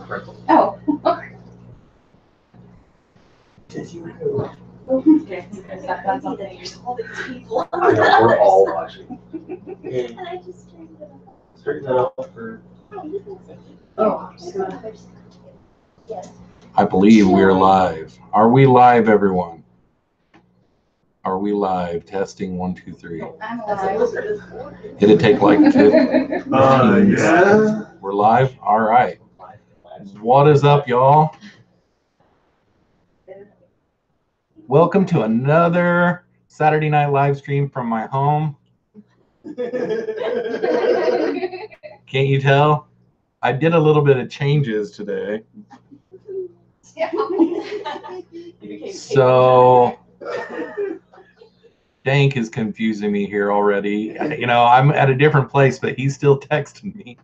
Oh. Did you know? Okay. That's something. There's all these people. Yeah, we're all watching. And I just straightened it up. Straighten that out for. Oh. Yes. I believe we're live. Are we live, everyone? Are we live? Testing 1, 2, 3. I'm alive. It'd take like 15. Yeah. We're live? All right. What is up, y'all? Welcome to another Saturday night live stream from my home. Can't you tell? I did a little bit of changes today. So Dank is confusing me here already. You know, I'm at a different place, but he's still texting me.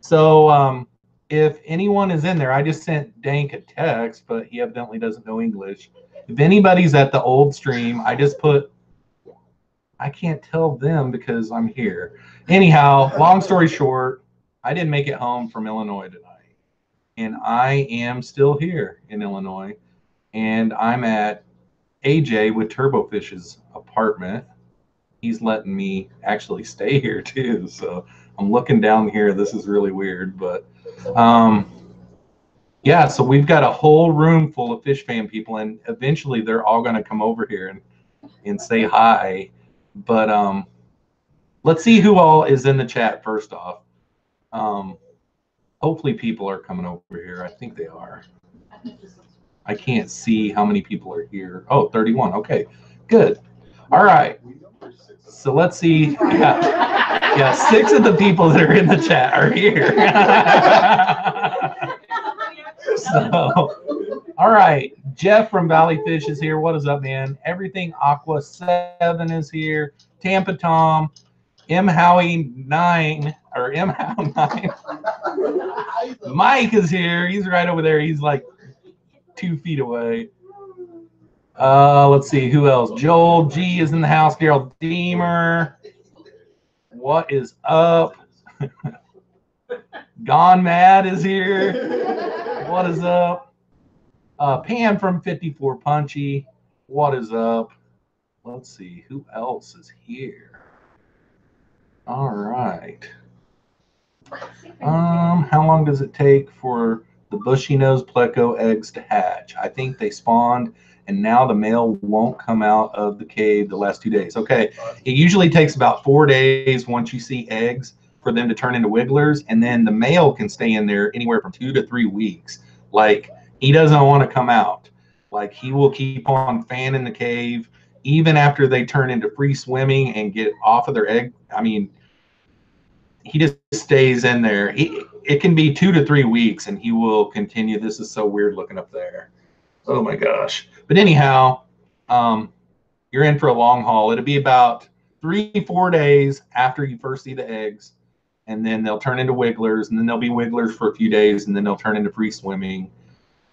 So if anyone is in there, I just sent Dank a text, but he evidently doesn't know English. If anybody's at the old stream, I just put, I can't tell them because I'm here. Anyhow, long story short, I didn't make it home from Illinois tonight. And I am still here in Illinois. And I'm at AJ with Turbofish's apartment. He's letting me actually stay here too. So I'm looking down here. This is really weird, but yeah, so we've got a whole room full of fish fan people, and eventually they're all going to come over here and say hi. But let's see who all is in the chat first off. Hopefully people are coming over here. I think they are. I can't see how many people are here. Oh, 31. Okay, good. All right. So let's see. Yeah, 6 of the people that are in the chat are here. So, all right. Jeff from Valley Fish is here. What is up, man? Everything Aqua 7 is here. Tampa Tom, M Howie 9 or M How 9. Mike is here. He's right over there. He's like 2 feet away. Let's see who else. Joel G is in the house. Daryl Deemer. What is up? Gone Mad is here. What is up? Pam from 54 Punchy. What is up? Let's see who else is here. All right. How long does it take for the bushy nose Pleco eggs to hatch? I think they spawned and now the male won't come out of the cave the last 2 days. Okay, it usually takes about 4 days once you see eggs for them to turn into wigglers, and then the male can stay in there anywhere from 2 to 3 weeks. Like, he doesn't want to come out. Like, he will keep on fanning the cave even after they turn into free swimming and get off of their egg. I mean, he just stays in there. It can be 2 to 3 weeks and he will continue. This is so weird looking up there. Oh my gosh. But anyhow, you're in for a long haul. It'll be about 3-4 days after you first see the eggs, and then they'll turn into wigglers, and then they'll be wigglers for a few days, and then they'll turn into free swimming.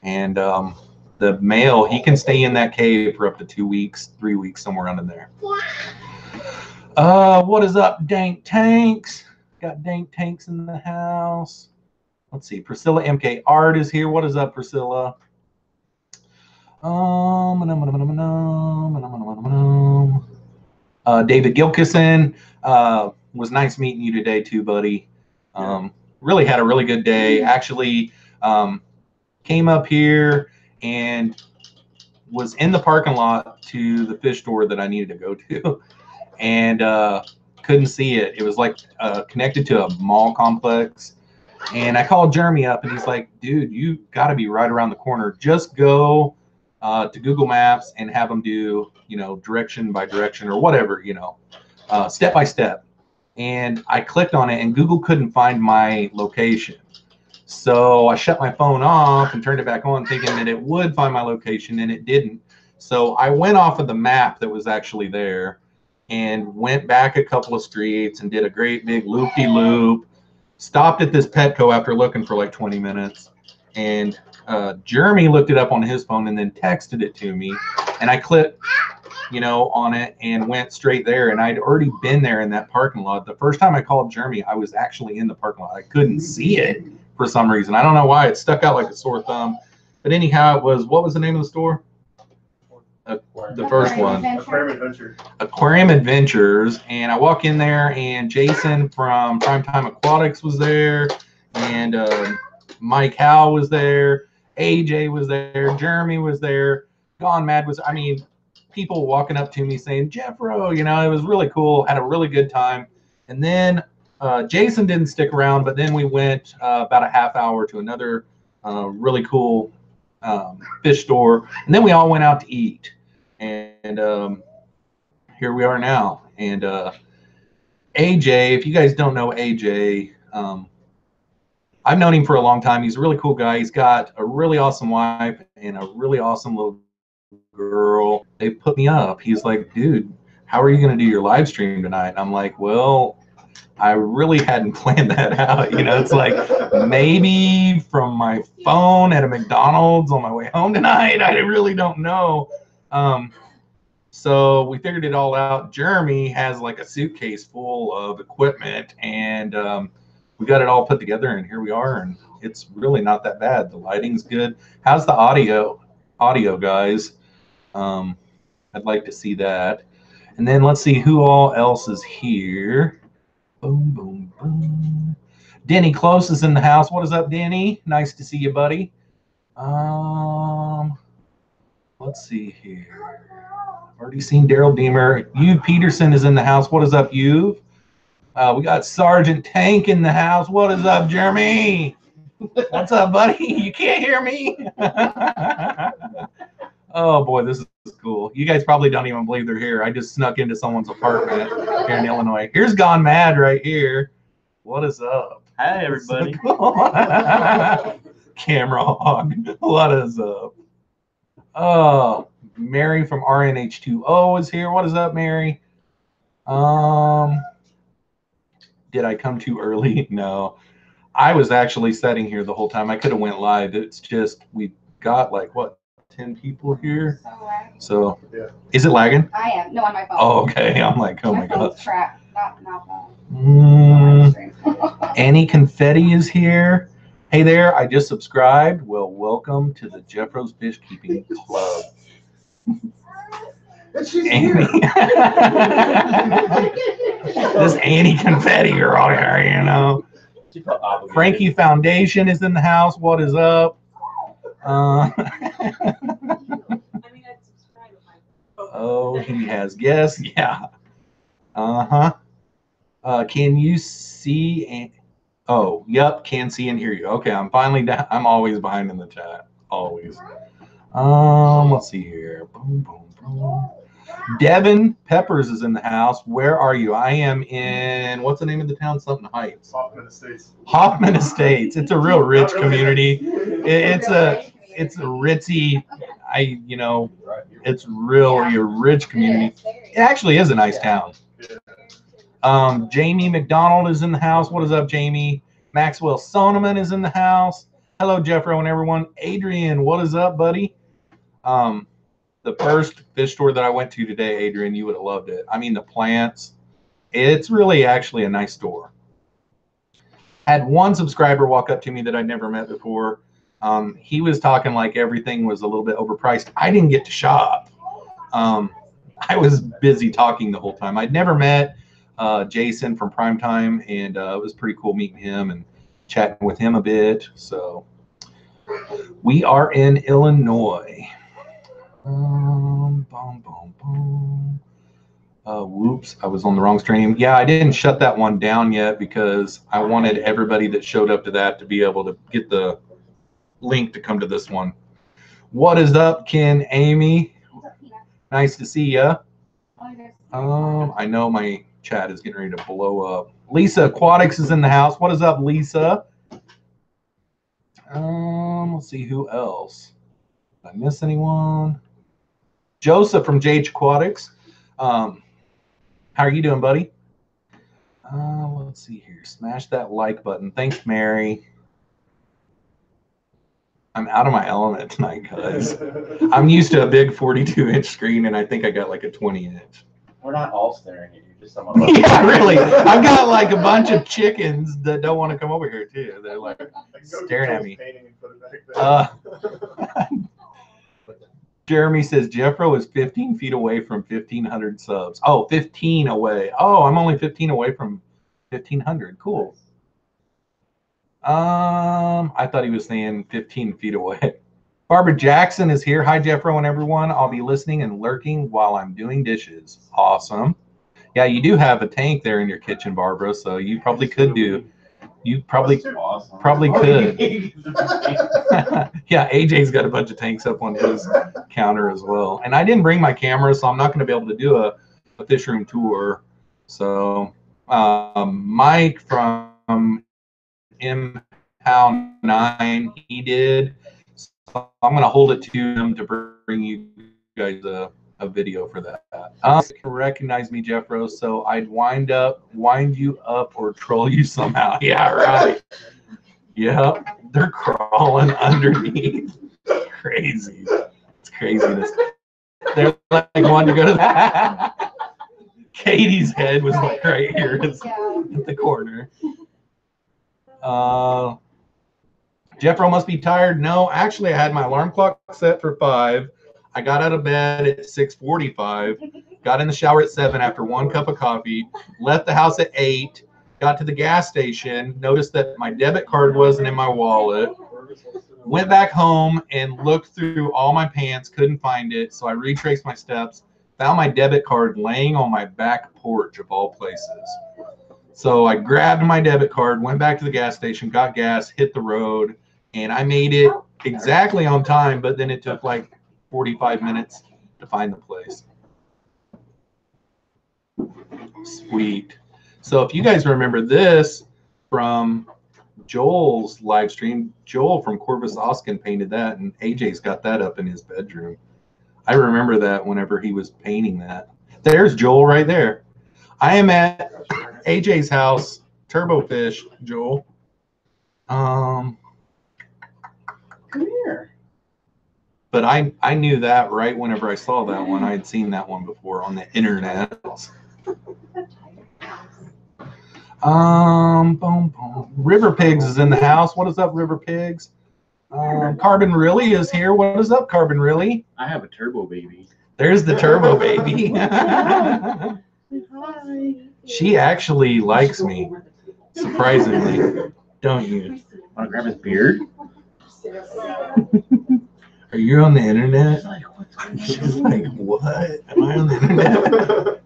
And the male, he can stay in that cave for up to 2 weeks, 3 weeks, somewhere around in there. What is up, Dank Tanks? Got Dank Tanks in the house. Let's see. Priscilla MK Art is here. What is up, Priscilla? David Gilkison, was nice meeting you today too, buddy. Really had a really good day. Actually, came up here and was in the parking lot to the fish store that I needed to go to, and couldn't see it. It was like connected to a mall complex. And I called Jeremy up and he's like, dude, you got to be right around the corner. Just go to Google Maps and have them do, you know, direction by direction or whatever, you know, step by step. And I clicked on it and Google couldn't find my location. So I shut my phone off and turned it back on thinking that it would find my location, and it didn't. So I went off of the map that was actually there and went back a couple of streets and did a great big loop-de-loop. Stopped at this Petco after looking for like 20 minutes, and Jeremy looked it up on his phone and then texted it to me, and I clicked, you know, on it and went straight there. And I'd already been there in that parking lot. The first time I called Jeremy, I was actually in the parking lot. I couldn't see it for some reason. I don't know why. It stuck out like a sore thumb. But anyhow, it was, what was the name of the store? The first one. Aquarium Adventure. Aquarium Adventures. And I walk in there, and Jason from Primetime Aquatics was there, and Mike Howe was there, AJ was there, Jeremy was there, Gone Mad was, I mean, people walking up to me saying, Jeffro, you know, it was really cool. Had a really good time. And then Jason didn't stick around, but then we went about a half hour to another really cool fish store. And then we all went out to eat. And here we are now. And AJ, if you guys don't know AJ, I've known him for a long time. He's a really cool guy. He's got a really awesome wife and a really awesome little girl. They put me up. He's like, dude, how are you going to do your live stream tonight? And I'm like, well, I really hadn't planned that out. You know, it's like maybe from my phone at a McDonald's on my way home tonight. I really don't know. So we figured it all out. Jeremy has like a suitcase full of equipment, and we got it all put together, and here we are, and it's really not that bad. The lighting's good. How's the audio, guys? I'd like to see that. And then let's see who all else is here. Boom, boom, boom. Denny Close is in the house. What is up, Denny? Nice to see you, buddy. Let's see here. Already seen Daryl Deemer. Yuve Peterson is in the house. What is up, Yuve? We got Sergeant Tank in the house. What is up, Jeremy? What's up, buddy? You can't hear me? Oh, boy, this is cool. You guys probably don't even believe they're here. I just snuck into someone's apartment here in Illinois. Here's Gone Mad right here. What is up? Hi, everybody. Camera hog. What is up? Oh, Mary from RNH2O is here. What is up, Mary? Did I come too early? No. I was actually sitting here the whole time. I could have went live. It's just we got like, what, 10 people here? So, Yeah. Is it lagging? I am. No, on my phone. Oh, okay. I'm like, oh my God. phone's crap. Not phone. Annie Confetti is here. Hey there, I just subscribed. Well, welcome to the Jeffroz FishKeeping Club. Annie. This Annie Confetti girl here, you know. Frankie Foundation is in the house. What is up? Oh, he has guests. Yeah. Can you see? Oh, yep. Can see and hear you. Okay, I'm finally down. I'm always behind in the chat. Always. Let's see here. Boom, boom, boom. Devin Peppers is in the house. Where are you? I am in, what's the name of the town? Something Heights. Hoffman Estates. Hoffman Estates. It's a real rich community. It's a ritzy, it's really a rich community. It actually is a nice town. Jamie McDonald is in the house. What is up, Jamie? Maxwell Soneman is in the house. Hello, Jeffro and everyone. Adrian, what is up, buddy? The first fish store that I went to today, Adrian, you would have loved it. I mean, the plants. It's really actually a nice store. Had one subscriber walk up to me that I'd never met before. He was talking like everything was a little bit overpriced. I didn't get to shop. I was busy talking the whole time. I'd never met Jason from Primetime, and it was pretty cool meeting him and chatting with him a bit. So we are in Illinois. Whoops, I was on the wrong stream. Yeah, I didn't shut that one down yet because I wanted everybody that showed up to that to be able to get the link to come to this one. What is up, Ken, Amy? Nice to see ya. I know my chat is getting ready to blow up. Lisa Aquatics is in the house. What is up, Lisa? Let's see who else. Did I miss anyone? Joseph from JH Aquatics. How are you doing, buddy? Let's see here. Smash that like button. Thanks, Mary. I'm out of my element tonight, guys. I'm used to a big 42-inch screen, and I think I got like a 20-inch. We're not all staring at you, just some of us. Yeah, really. I've got like a bunch of chickens that don't want to come over here too. They're like staring at me. Jeremy says Jeffro is 15 feet away from 1,500 subs. Oh, 15 away. Oh, I'm only 15 away from 1,500. Cool. I thought he was saying 15 feet away. Barbara Jackson is here. Hi, Jeffro and everyone. I'll be listening and lurking while I'm doing dishes. Awesome. Yeah, you do have a tank there in your kitchen, Barbara, so you probably could do. You probably could. Yeah, AJ's got a bunch of tanks up on his counter as well. And I didn't bring my camera, so I'm not going to be able to do a fish room tour. So Mike from M-How9, he did. So I'm going to hold it to him to bring you guys a video for that. You can recognize me, Jeffro, so I'd wind you up or troll you somehow. Yeah, right. Yep, they're crawling underneath. Crazy. It's craziness. They're like wanting to go to that. Katie's head was like right here at the corner. Jeffro must be tired. No, actually, I had my alarm clock set for 5. I got out of bed at 6:45, got in the shower at 7 after 1 cup of coffee, left the house at 8, got to the gas station, noticed that my debit card wasn't in my wallet, went back home and looked through all my pants, couldn't find it, so I retraced my steps, found my debit card laying on my back porch of all places. So I grabbed my debit card, went back to the gas station, got gas, hit the road, and I made it exactly on time, but then it took like 45 minutes to find the place. Sweet. So if you guys remember this from Joel's live stream, Joel from Corvus Oskin painted that, and AJ's got that up in his bedroom. I remember that whenever he was painting that. There's Joel right there. I am at AJ's house, Turbo Fish, Joel. Come here. But I knew that right whenever I saw that one. I had seen that one before on the internet. Boom, boom. River Pigs is in the house. What is up, River Pigs? Carbon Really is here. What is up, Carbon Really? I have a turbo baby. There's the Turbo Baby. She actually likes me, surprisingly. Don't you? Want to grab his beard? Are you on the internet? She's like, what? Am I on the internet?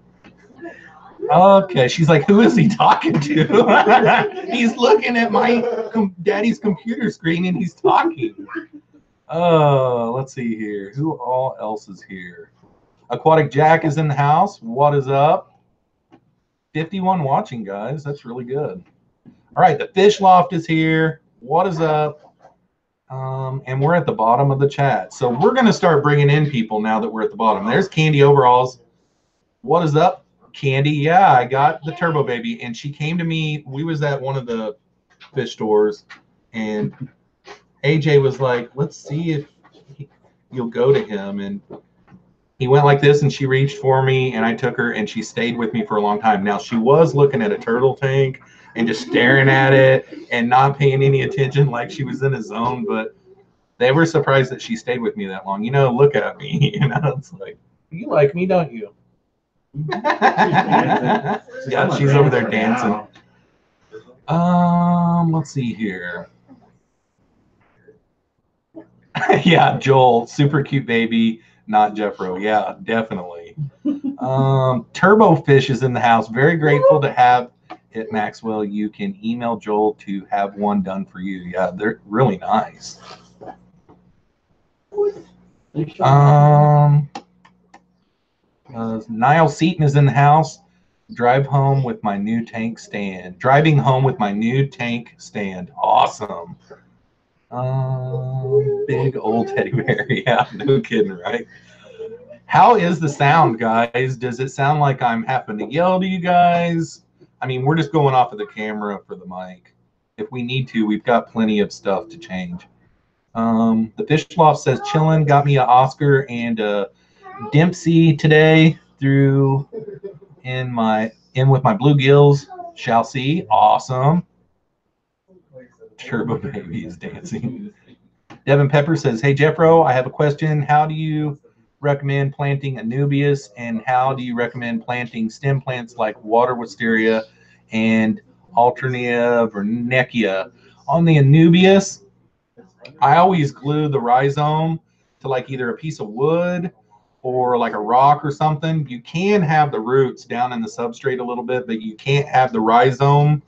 Okay, she's like, who is he talking to? He's looking at my daddy's computer screen and he's talking. Let's see here. Who all else is here? Aquatic Jack is in the house. What is up? 51 watching, guys. That's really good. All right, the Fish Loft is here. What is up? And we're at the bottom of the chat. So we're going to start bringing in people now that we're at the bottom. There's Candy Overalls. What is up, Candy? Yeah, I got the Turbo Baby, and she came to me. We was at one of the fish stores, and AJ was like, let's see if you'll go to him. And he went like this, and she reached for me, and I took her, and she stayed with me for a long time. Now, she was looking at a turtle tank and just staring at it and not paying any attention, like she was in a zone, but they were surprised that she stayed with me that long. You know, look at me. You know, it's like, you like me, don't you? Yeah, she's over there dancing. Let's see here. Yeah, Joel, super cute baby, not Jeffro. Yeah, definitely. Turbo Fish is in the house. Very grateful to have it, Maxwell. You can email Joel to have one done for you. Yeah, they're really nice. Niall Seaton is in the house. Driving home with my new tank stand. Awesome. Big old teddy bear. Yeah, no kidding, right? How is the sound, guys? Does it sound like I'm having to yell to you guys? I mean, we're just going off of the camera for the mic. If we need to, we've got plenty of stuff to change. The Fish Loft says, chillin', got me an Oscar and a Dempsey today through in with my bluegills. Shall see. Awesome. Turbo Baby is dancing. Devin Pepper says, hey, Jeffro, I have a question. How do you recommend planting Anubias, and how do you recommend planting stem plants like water wisteria and Alternia vernecchia? On the Anubias, I always glue the rhizome to like either a piece of wood or like a rock or something. You can have the roots down in the substrate a little bit, but you can't have the rhizome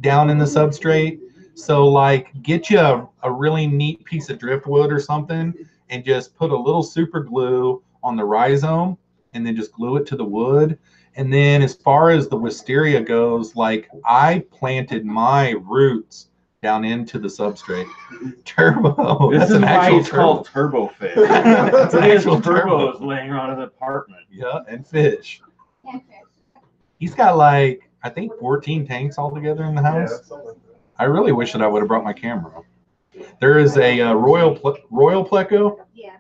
down in the substrate. So like get you a really neat piece of driftwood or something and just put a little super glue on the rhizome and then just glue it to the wood. And then as far as the wisteria goes, like I planted my roots down into the substrate. Turbo. This That's is an why actual it's called turbo fish. That's an actual turbo turbo. is laying around his apartment. Yeah, and fish. And fish. He's got like, I think 14 tanks altogether in the house. I really wish that I would have brought my camera. There is a Royal Pleco. Yeah.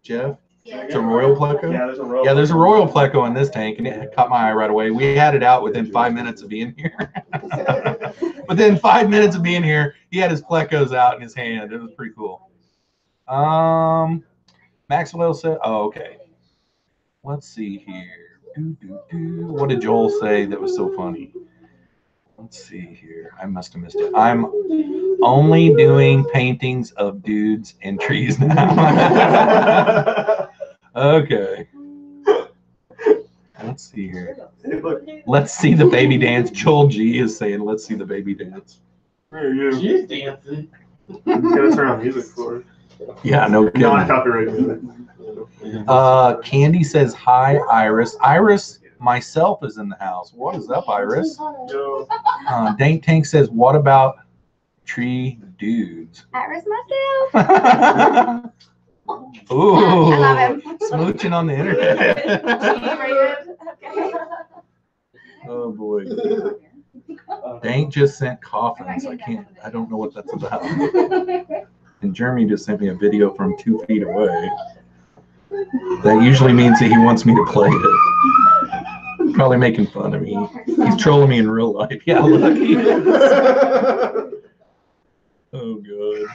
Jeff, Yeah. it's a Royal Pleco. Yeah, there's a royal. Yeah, there's a Royal Pleco in this tank, and it caught my eye right away. We had it out within 5 minutes of being here. Within 5 minutes of being here, he had his Plecos out in his hand. It was pretty cool. Maxwell said, oh, okay. Let's see here. What did Joel say that was so funny? Let's see here. I must have missed it. I'm only doing paintings of dudes and trees now. Okay. Let's see here. Let's see the baby dance. Joel G is saying, let's see the baby dance. Where are you? She's dancing. He's gonna turn on music for it. Yeah, no kidding. Non-copyrighted music. Candy says, hi, Iris. Iris, myself is in the house. What is up, Iris? Yo. Dank Tank says, what about tree dudes? Iris myself. Ooh, I love him. smooching on the internet. Okay. Oh boy. Dank just sent coffins. I don't know what that's about. And Jeremy just sent me a video from 2 feet away. That usually means that he wants me to play it. Probably making fun of me. He's trolling me in real life. Yeah, look. He is. Oh god.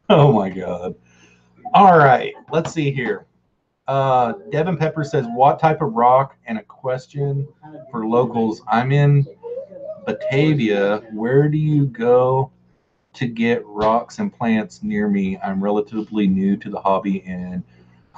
Oh my god. All right, let's see here. Devin Pepper says, what type of rock? And a question for locals. I'm in Batavia. Where do you go to get rocks and plants near me? I'm relatively new to the hobby and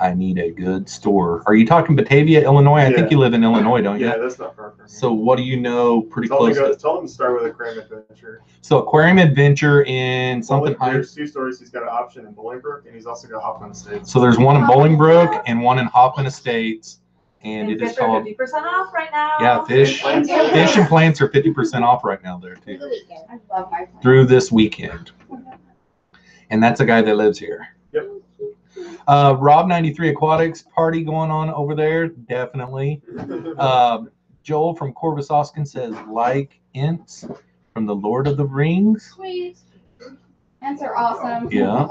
I need a good store. Are you talking Batavia, Illinois? I think you live in Illinois, don't you? Yeah, that's not far from me. So what do you know pretty close to? Tell them to start with Aquarium Adventure. So Aquarium Adventure in something high. There's 2 stores. He's got an option in Bolingbrook, and he's also got Hoffman Estates. So there's one in Bolingbrook and one in Hoffman Estates. And it is called, 50% off right now. yeah, fish and plants are 50% off right now there too. I love my plants. Through this weekend. And that's a guy that lives here. Yep. Rob93 Aquatics party going on over there, definitely. Joel from Corvus Oskin says, like Ints from the Lord of the Rings. Sweet. Ants are awesome. Yeah.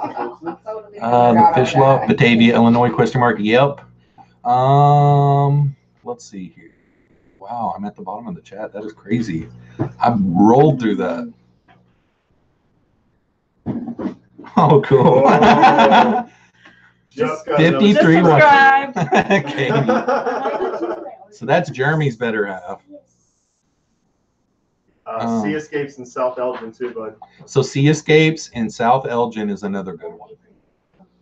Totally The Fish Love, Batavia, Illinois, question mark, yep. Let's see here. Wow, I'm at the bottom of the chat. That is crazy. I've rolled through that. Oh, cool. Just got 53 subscribe. Okay. So that's Jeremy's better half. Sea Escapes in South Elgin too, bud. So Sea Escapes in South Elgin is another good one.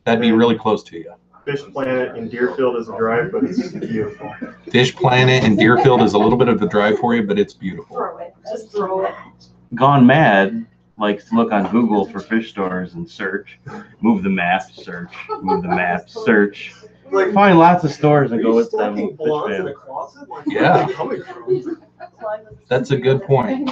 That'd be really close to you. Fish Planet in Deerfield is a drive, but it's beautiful. Fish Planet in Deerfield is a little bit of a drive for you, but it's beautiful. Throw it. Just throw it. Gone Mad likes to look on Google for fish stores and search. Move the map, search. Move the map, search. Find lots of stores and go with them. Fish fan. Yeah. That's a good point.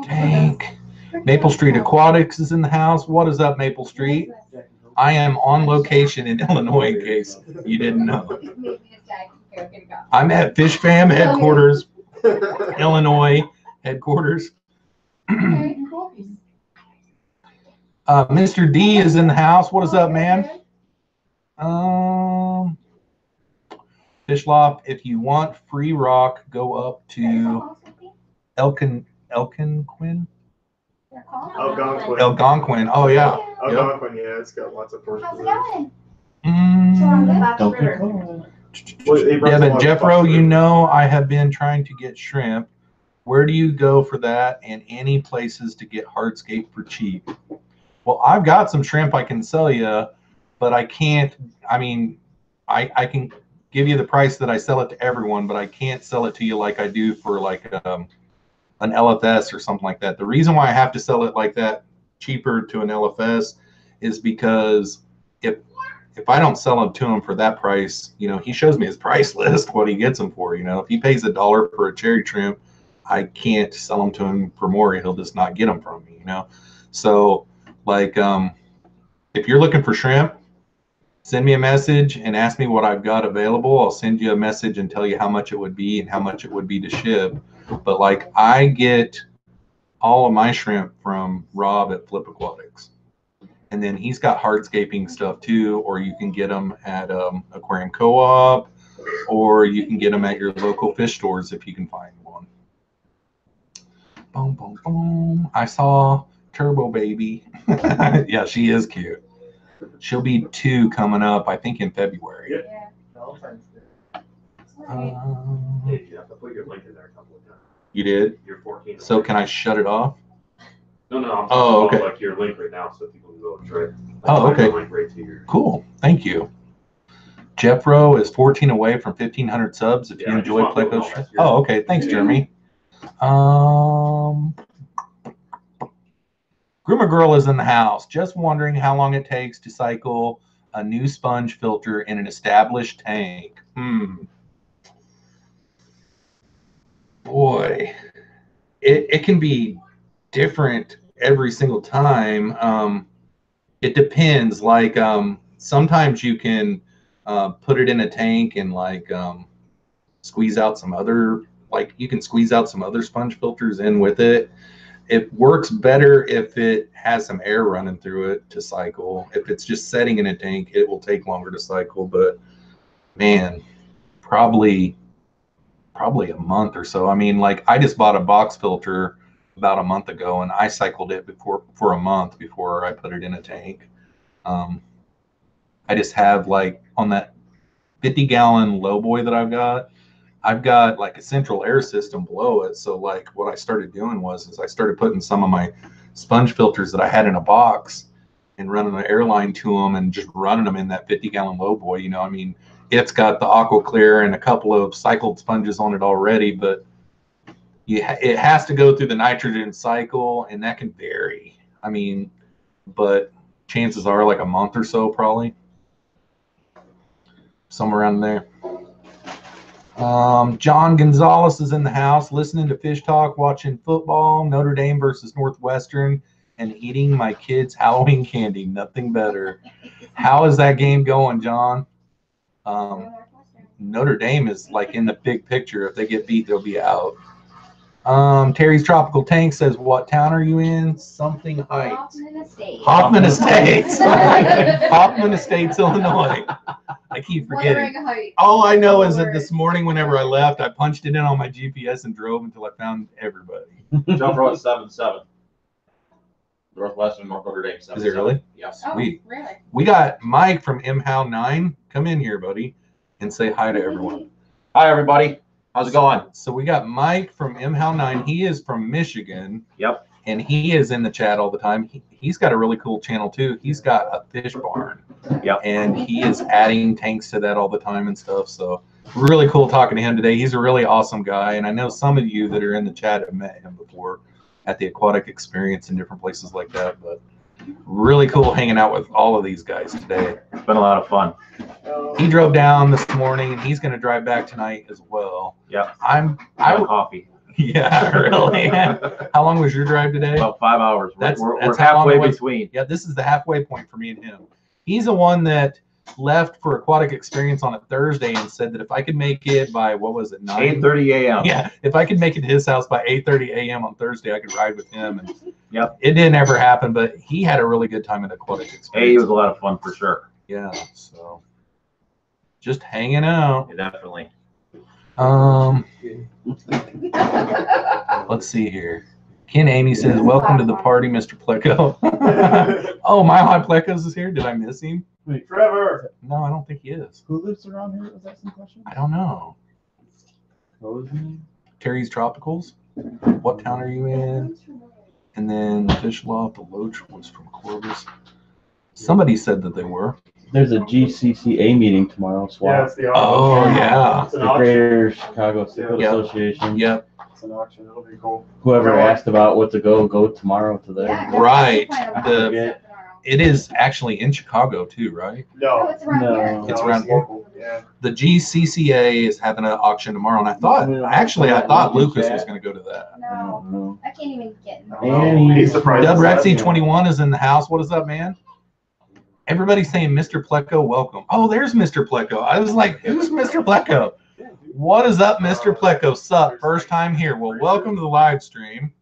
Tank. Maple Street Aquatics is in the house. What is up, Maple Street? I am on location in Illinois, in case you didn't know. I'm at Fish Fam headquarters, Illinois headquarters. Mr. D is in the house. What is up, man? Fishloft, if you want free rock, go up to Elkin Quinn? Algonquin. Algonquin. Oh, yeah. Algonquin, yeah, it's got lots of pork. How's it going? Don't be cold. Yeah, but Jeffro, you know I have been trying to get shrimp. Where do you go for that, and any places to get hardscape for cheap? Well, I've got some shrimp I can sell you, but I can't. I mean, I can give you the price that I sell it to everyone, but I can't sell it to you like I do for like an LFS or something like that. The reason why I have to sell it like that cheaper to an LFS is because if I don't sell them to him for that price, you know, he shows me his price list, what he gets them for. You know, if he pays $1 for a cherry shrimp, I can't sell them to him for more. He'll just not get them from me, you know. So like, if you're looking for shrimp, send me a message and ask me what I've got available. I'll send you a message and tell you how much it would be and how much it would be to ship. But like, I get all of my shrimp from Rob at Flip Aquatics. And then he's got hardscaping stuff too, or you can get them at Aquarium Co-op, or you can get them at your local fish stores if you can find one. Boom, boom, boom. I saw Turbo Baby. Yeah, she is cute. She'll be 2 coming up, I think, in February. Yeah. You have to put your link in there a couple of times. You did? You're 14. So can I shut it off? No, I'm talking Oh, okay. about like your link right now, so people can go and try it. Oh, okay. Link right to your... Cool. Thank you. Jeffro is 14 away from 1,500 subs. If you Yeah, I just enjoy want to know Pleco. that's your- Oh, okay. Thanks, Jeremy. Groomer Girl is in the house. Just wondering how long it takes to cycle a new sponge filter in an established tank. Boy, it can be different every single time. It depends. Like sometimes you can put it in a tank and like squeeze out some other, like you can squeeze out some other sponge filters in with it. It works better if it has some air running through it to cycle. If it's just setting in a tank, it will take longer to cycle. But man, probably a month or so. I mean, like I just bought a box filter about a month ago, and I cycled it for a month before I put it in a tank. I just have like on that 50-gallon lowboy that I've got like a central air system below it. So like what I started doing is I started putting some of my sponge filters that I had in a box and running an airline to them and just running them in that 50-gallon lowboy. You know, I mean, it's got the aqua clear and a couple of cycled sponges on it already, but it has to go through the nitrogen cycle, and that can vary. I mean, but chances are like a month or so, probably somewhere around there. John Gonzalez is in the house, listening to Fish Talk, watching football, Notre Dame versus Northwestern, and eating my kids' Halloween candy. Nothing better. How is that game going, John? Notre Dame is like in the big picture. If they get beat, they'll be out. Terry's Tropical Tank says, what town are you in? Something Heights. Hoffman Estates. Hoffman Estates, Illinois. I keep forgetting. All I know is that this morning, whenever I left, I punched it in on my GPS and drove until I found everybody. Jeffroz 77. Northwestern, North Notre Dame 77. Is it really? Yes. Sweet. Oh, really? We got Mike from MHOW 9. Come in here, buddy, and say hi to everyone. Hi, everybody. How's it going? So we got Mike from MHOW 9. He is from Michigan. Yep. And he is in the chat all the time. He's got a really cool channel too. He's got a fish barn. Yep. And he is adding tanks to that all the time and stuff. So really cool talking to him today. He's a really awesome guy. And I know some of you that are in the chat have met him before at the Aquatic Experience and different places like that. But really cool hanging out with all of these guys today. It's been a lot of fun. He drove down this morning and he's going to drive back tonight as well. Yep. I coffee. Yeah, really. How long was your drive today? About 5 hours. That's We're how long halfway it was. between. Yeah, this is the halfway point for me and him. He's the one that left for Aquatic Experience on a Thursday and said that if I could make it by, what was it, 9? 8:30 a.m. Yeah, if I could make it to his house by 8:30 a.m. on Thursday, I could ride with him. And Yep. It didn't ever happen, but he had a really good time at Aquatic Experience. Hey, it was a lot of fun for sure. Yeah, so just hanging out. Yeah, definitely. Let's see here. Ken Amy says, "Welcome to the party, Mr. Pleco." Oh, my hot Plecos is here. Did I miss him? Wait, Trevor. No, I don't think he is. Who lives around here? Was that some question? I don't know. What was his name? Terry's Tropicals. What town are you in? And then Fish Loft, the Loach was from Corvus. Somebody said that they were. There's a GCCA meeting tomorrow. Yeah, SWAT. it's the Oh, auction. yeah. It's an The auction. Greater Chicago Civil Yep. Association. Yep. It's an auction. It'll be cool. Whoever asked about what to go tomorrow to there. Yeah, Right. I The- forget. It is actually in Chicago too, right? Oh, No. it's around No. here. It's around here. local. Yeah. The GCCA is having an auction tomorrow, and I thought Lucas was going to go to that. No, I can't even get in. Annie. He's surprised. Dub us. Rexy 21 is in the house. What is up, man? Everybody's saying Mr. Pleco, welcome. Oh, there's Mr. Pleco. I was like, who's Mr. Pleco? What is up, Mr. Pleco? Sup? First time here. Well, welcome to the live stream.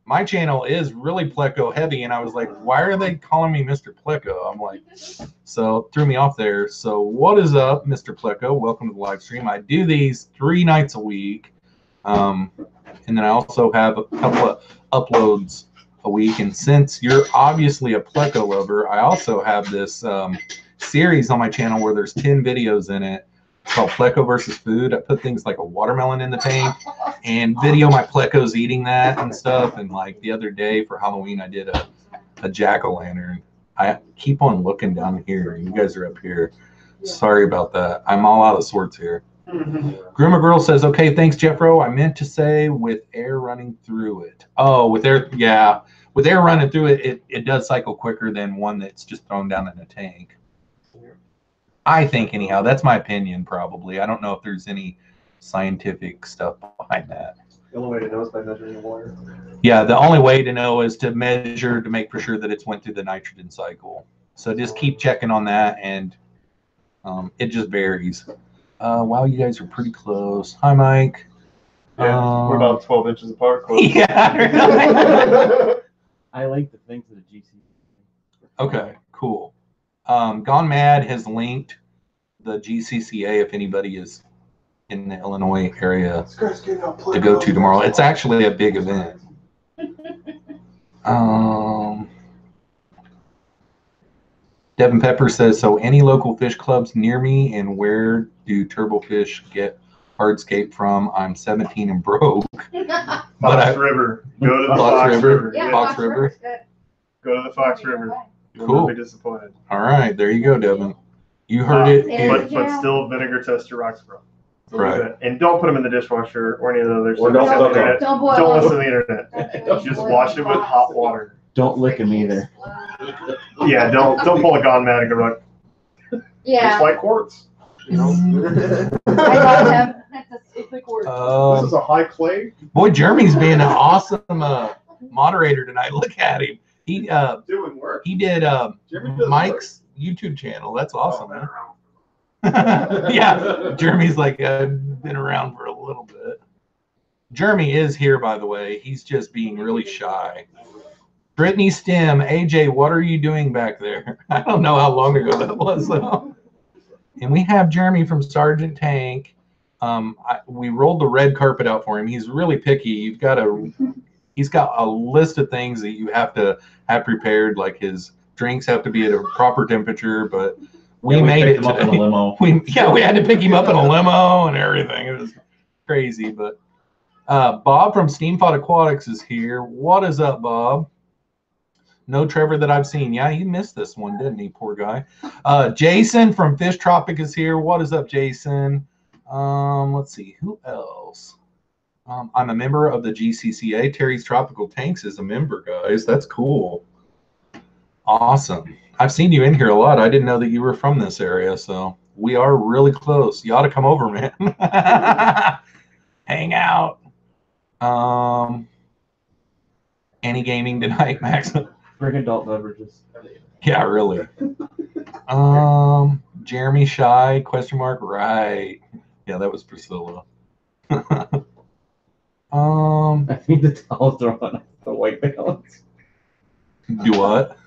My channel is really Pleco heavy, and I was like, why are they calling me Mr. Pleco? I'm like, so threw me off there. So what is up, Mr. Pleco? Welcome to the live stream. I do these 3 nights a week. And then I also have a couple of uploads a week. And since you're obviously a Pleco lover, I also have this series on my channel where there's 10 videos in it. It's called Pleco versus Food. I put things like a watermelon in the tank and video my Plecos eating that and stuff. And like the other day for Halloween, I did a jack-o'-lantern. I keep on looking down here, and you guys are up here. Sorry about that. I'm all out of sorts here. Groomer Girl says, okay, thanks, Jeffro. I meant to say with air running through it. Oh, with air, yeah. With air running through it, it does cycle quicker than one that's just thrown down in a tank. I think, anyhow. That's my opinion, probably. I don't know if there's any scientific stuff behind that. The only way to know is by measuring the water. Yeah, the only way to know is to measure to make for sure that it's went through the nitrogen cycle. So just keep checking on that, and it just varies. Wow, you guys are pretty close. Hi, Mike. Yeah, we're about 12 inches apart. Close. Yeah. Really? I like to think of the GC. Okay, cool. Gone Mad has linked the GCCA if anybody is in the Illinois area to go to tomorrow. It's actually a big event. Devin Pepper says, so any local fish clubs near me, and where do turbo fish get hardscape from? I'm 17 and broke. Fox River. Go to the Fox River. Yeah, Fox Fox River. River's good. Go to the Fox River. Cool. You'll not be disappointed. All right, there you go, Devin. You heard it. Yeah. But still vinegar test your rocks, bro. Right. And don't put them in the dishwasher or any of the other Or don't stuff on the cook 'em. internet. Don't boil Don't them. listen to the internet. Just wash it with hot water. Don't lick him either. Yeah, don't pull a Gone Mad and go like, just Yeah. like quartz. You know? I got him. That's a stupid word. This is a high clay. Boy, Jeremy's being an awesome moderator tonight. Look at him. He Doing work. he did Jeremy does Mike's YouTube channel. That's awesome, work. man. Yeah, Jeremy's like, I've been around for a little bit. Jeremy is here, by the way. He's just being really shy. Brittany Stem, AJ, what are you doing back there? I don't know how long ago that was, though. And we have Jeremy from Sergeant Tank. We rolled the red carpet out for him. He's really picky. He's got a list of things that you have to have prepared, like his drinks have to be at a proper temperature, but we made it picked him up in a today. limo. We had to pick him up in a limo and everything. It was crazy, but Bob from Steamfod Aquatics is here. What is up, Bob? No Trevor that I've seen. Yeah, he missed this one, didn't he? Poor guy. Jason from Fish Tropic is here. What is up, Jason? Let's see. Who else? I'm a member of the GCCA. Terry's Tropical Tanks is a member, guys. That's cool. Awesome. I've seen you in here a lot. I didn't know that you were from this area, so we are really close. You ought to come over, man. Hang out. Any gaming tonight, Max? Bring adult beverages. Yeah, really. Jeremy Shy, question mark, right. Yeah, that was Priscilla. I think the towels are on. the white balance. Do what?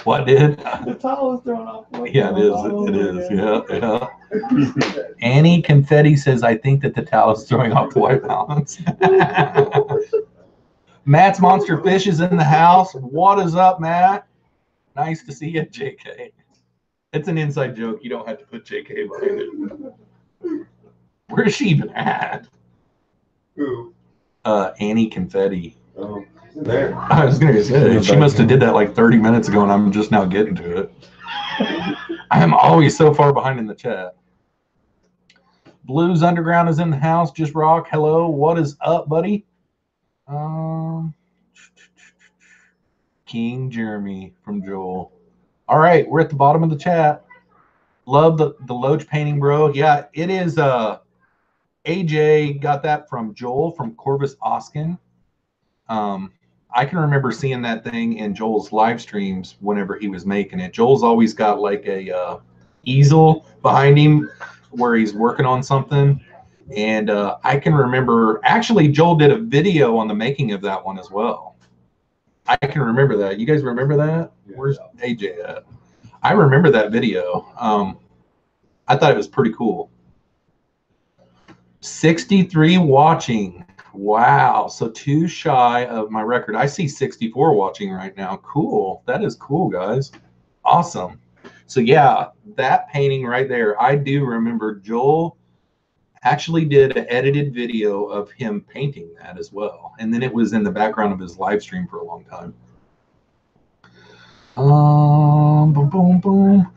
What did? The towel is thrown off. The white Yeah, it is. balance. It is. Yeah, yeah. Annie Confetti says, I think that the towel is throwing off the white balance. Matt's Monster Fish is in the house. What is up, Matt? Nice to see you, JK. It's an inside joke. You don't have to put JK behind it. Where's she even at? Who? Annie Confetti. Oh, there. I was going to say, she must have did that like 30 minutes ago, and I'm just now getting to it. I am always so far behind in the chat. Blues Underground is in the house. Just rock. Hello. What is up, buddy? King Jeremy from Joel. All right, we're at the bottom of the chat. Love the Loach painting, bro. Yeah, it is. AJ got that from Joel from Corvus Oskin. I can remember seeing that thing in Joel's live streams whenever he was making it. Joel's always got like a easel behind him where he's working on something. And I can remember, actually, Joel did a video on the making of that one as well. I can remember that. You guys remember that? Where's AJ at? I remember that video. I thought it was pretty cool. 63 watching. Wow. So 2 shy of my record. I see 64 watching right now. Cool. That is cool, guys. Awesome. So yeah, that painting right there, I do remember Joel actually did an edited video of him painting that as well. And then it was in the background of his live stream for a long time. Boom, boom, boom.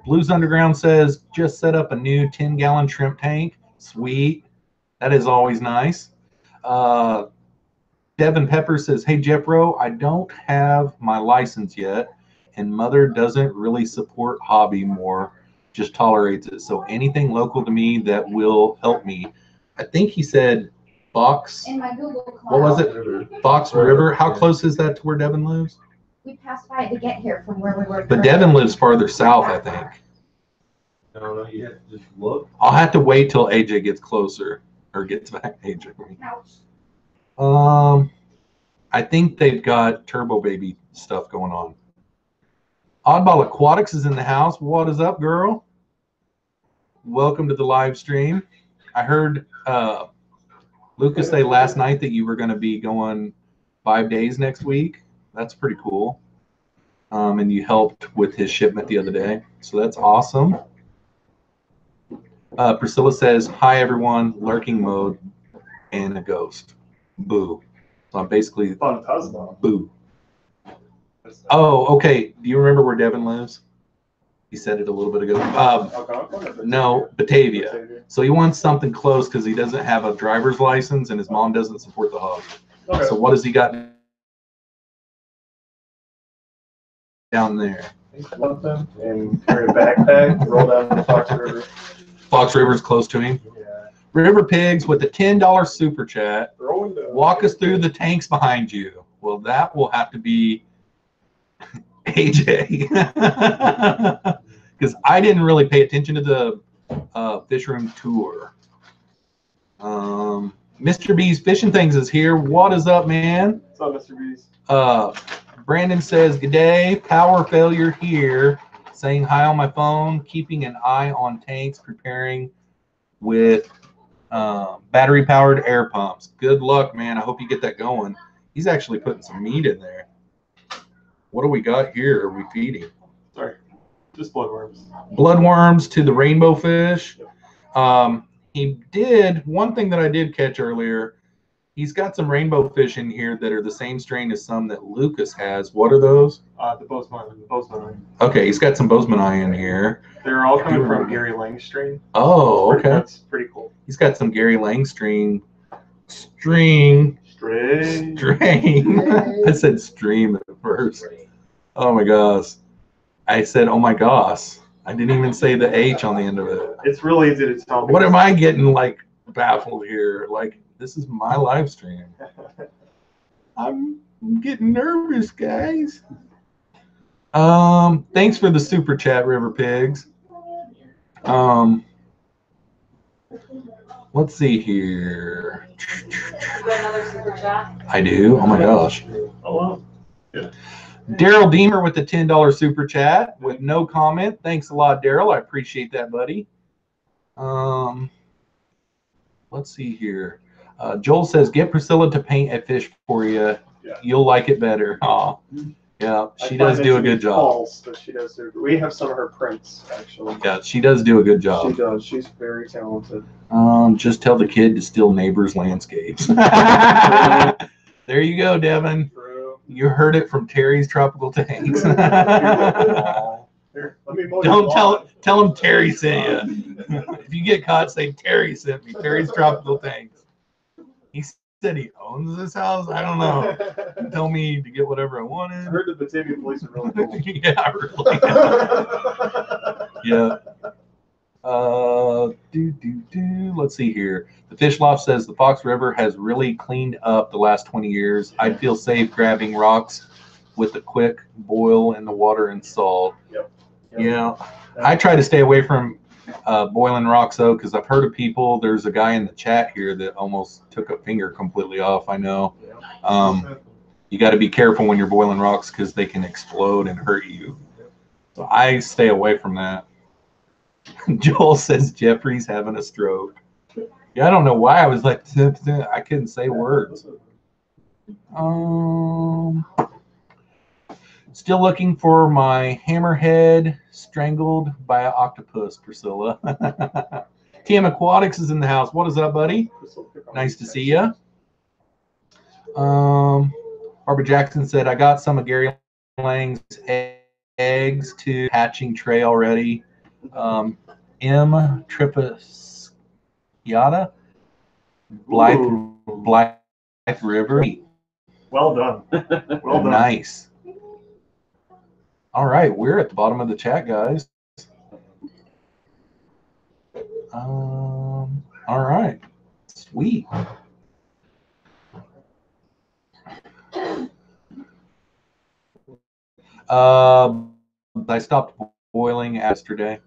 Blues Underground says, just set up a new 10-gallon shrimp tank. Sweet. That is always nice. Devin Pepper says, hey, Jeffro, I don't have my license yet, and mother doesn't really support hobby more, just tolerates it. So anything local to me that will help me. I think he said Box. In my Google Cloud. What was it? Box River. How close is that to where Devin lives? We passed by it to get here from where we were. But Devin lives farther south, I think. No, you have to just look. I'll have to wait till AJ gets closer or gets back. AJ. I think they've got Turbo Baby stuff going on. Oddball Aquatics is in the house. What is up, girl? Welcome to the live stream. I heard Lucas say last night that you were going to be going 5 days next week. That's pretty cool. And you helped with his shipment the other day. So that's awesome. Priscilla says, hi, everyone. Lurking mode and a ghost. Boo. So I'm basically boo. Oh, okay. Do you remember where Devin lives? He said it a little bit ago. No, Batavia. So he wants something close because he doesn't have a driver's license and his mom doesn't support the hobby. Okay. So what has he got down there? And carry a backpack, roll down the Fox River. Fox River's close to him. Yeah. River Pigs with the $10 super chat. Rolling down. Walk us through the tanks behind you. Well, that will have to be AJ. Because I didn't really pay attention to the fish room tour. Mr. B's Fishing Things is here. What is up, man? What's up, Mr. B's? Brandon says, good day. Power failure here. Saying hi on my phone. Keeping an eye on tanks. Preparing with battery-powered air pumps. Good luck, man. I hope you get that going. He's actually putting some meat in there. What do we got here? Are we feeding? Sorry, just bloodworms. Bloodworms to the rainbow fish. He did, one thing that I did catch earlier, he's got some rainbow fish in here that are the same strain as some that Lucas has. What are those? The Bozeman. Okay, he's got some Bozeman in here. They're all coming from Gary Lang's strain. Oh, okay. That's pretty cool. He's got some Gary Lang string. I said stream at first. Oh my gosh. I said, oh my gosh. I didn't even say the H on the end of it. It's really easy to tell. What am I getting like baffled here? Like, this is my live stream. I'm getting nervous, guys. Thanks for the super chat, River Pigs. Let's see here. You got another super chat? I do. Oh my gosh. Oh, wow. Daryl Deemer with the $10 super chat with no comment. Thanks a lot, Daryl. I appreciate that, buddy. Let's see here. Joel says, get Priscilla to paint a fish for you. Yeah. You'll like it better. Oh, yeah, she does do a good job. False, but she does do. We have some of her prints actually. Yeah, she does do a good She job. does. She's very talented. Just tell the kid to steal neighbors' landscapes. There you go, Devin. True. You heard it from Terry's Tropical Tanks. Here, let me mow your Don't lawn. tell him Terry sent you. If you get caught, say Terry sent me. Terry's Tropical Tanks. He said he owns this house. I don't know. Tell me to get whatever I I wanted. heard the Batavia police are really cool. Yeah, really. Yeah. Let's see here. The Fish Loft says the Fox River has really cleaned up the last 20 years. I'd feel safe grabbing rocks with a quick boil in the water and salt. Yep. Yeah. I try to stay away from boiling rocks though, because I've heard of people. There's a guy in the chat here that almost took a finger completely off. I know. You got to be careful when you're boiling rocks because they can explode and hurt you. So I stay away from that. Joel says Jeffrey's having a stroke. Yeah, I don't know why I was like, I couldn't say words. Still looking for my hammerhead strangled by an octopus, Priscilla. TM Aquatics is in the house. What is up, buddy? Nice to see you. Barbara Jackson said, I got some of Gary Lang's eggs to hatching tray already. M. Tripasiata, Blythe River. Well done. Well done. Nice. All right, we're at the bottom of the chat, guys. All right, sweet. I stopped boiling yesterday.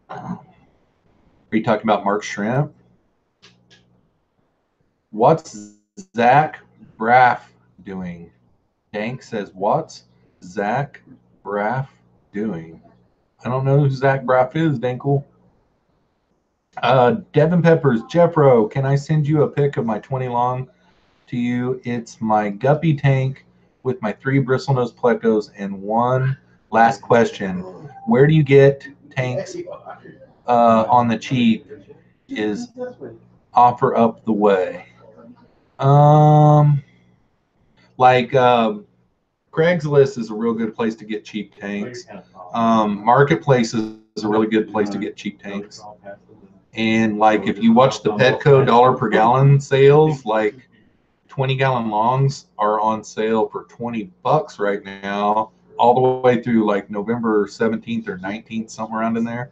Are you talking about Mark Shrimp? What's Zach Braff doing? Dank says, what's Zach Braff doing? I don't know who Zach Braff is, Dankle. Devin Peppers, Jeffro, can I send you a pic of my 20 long to you? It's my guppy tank with my 3 bristlenose plecos. And one last question. Where do you get tanks on the cheap? Is offer up the way. Craigslist is a real good place to get cheap tanks. Marketplace is a really good place to get cheap tanks. And like if you watch the Petco dollar per gallon sales, like 20-gallon longs are on sale for $20 right now, all the way through like November 17th or 19th, somewhere around in there.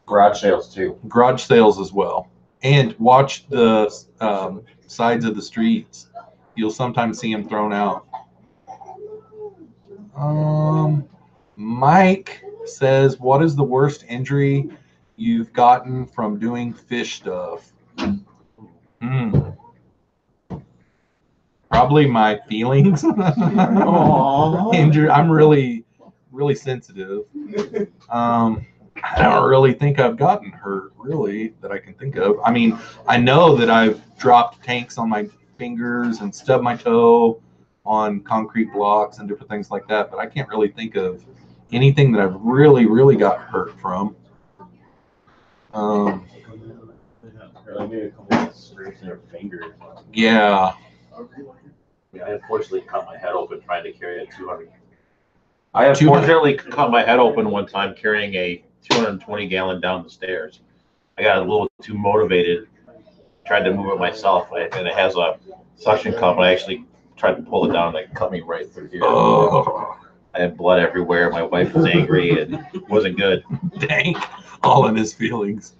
Garage sales too. Garage sales as well. And watch the sides of the streets. You'll sometimes see them thrown out. Mike says, what is the worst injury you've gotten from doing fish stuff? Probably my feelings. Injury. I'm really sensitive. I don't really think I've gotten hurt, really, that I can think of. I mean, I know that I've dropped tanks on my fingers and stubbed my toe on concrete blocks and different things like that, but I can't really think of anything that I've really got hurt from. Yeah. I unfortunately cut my head open trying to carry a 200. I unfortunately cut my head open one time carrying a 220-gallon down the stairs. I got a little too motivated, tried to move it myself, and it has a suction cup. And I actually tried to pull it down, and it cut me right through here. Oh. I had blood everywhere. My wife was angry, and it wasn't good. Dang, all in his feelings.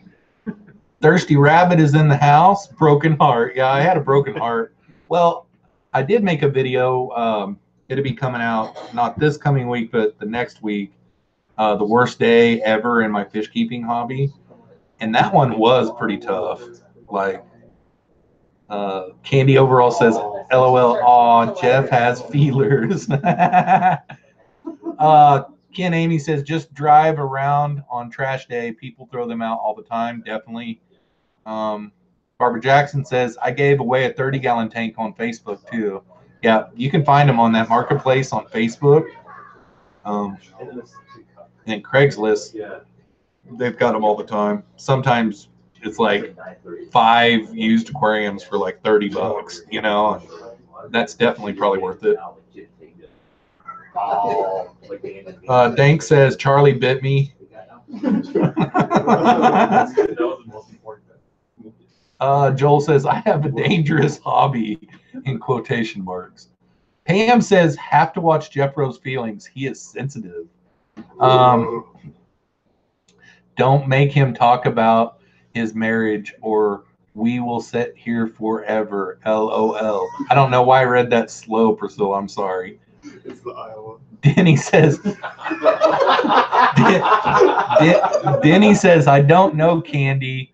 Thirsty Rabbit is in the house. Broken heart. Yeah, I had a broken heart. Well, I did make a video. It'll be coming out not this coming week, but the next week. The worst day ever in my fish keeping hobby. And that one was pretty tough. Like, Candy Overall says, LOL, aw, Jeff has feelers. Ken Amy says, just drive around on trash day. People throw them out all the time. Definitely. Barbara Jackson says, I gave away a 30-gallon tank on Facebook too. Yeah, you can find them on that marketplace on Facebook. And Craigslist, they've got them all the time. Sometimes it's like 5 used aquariums for like $30, you know. That's definitely probably worth it. Dank says, Charlie bit me. Joel says, I have a dangerous hobby, in quotation marks. Pam says, have to watch Jeffro's feelings. He is sensitive. Don't make him talk about his marriage or we will sit here forever. LOL. I don't know why I read that slow, Priscilla. I'm sorry. It's the Iowa. Denny says, Denny says, I don't know, Candy.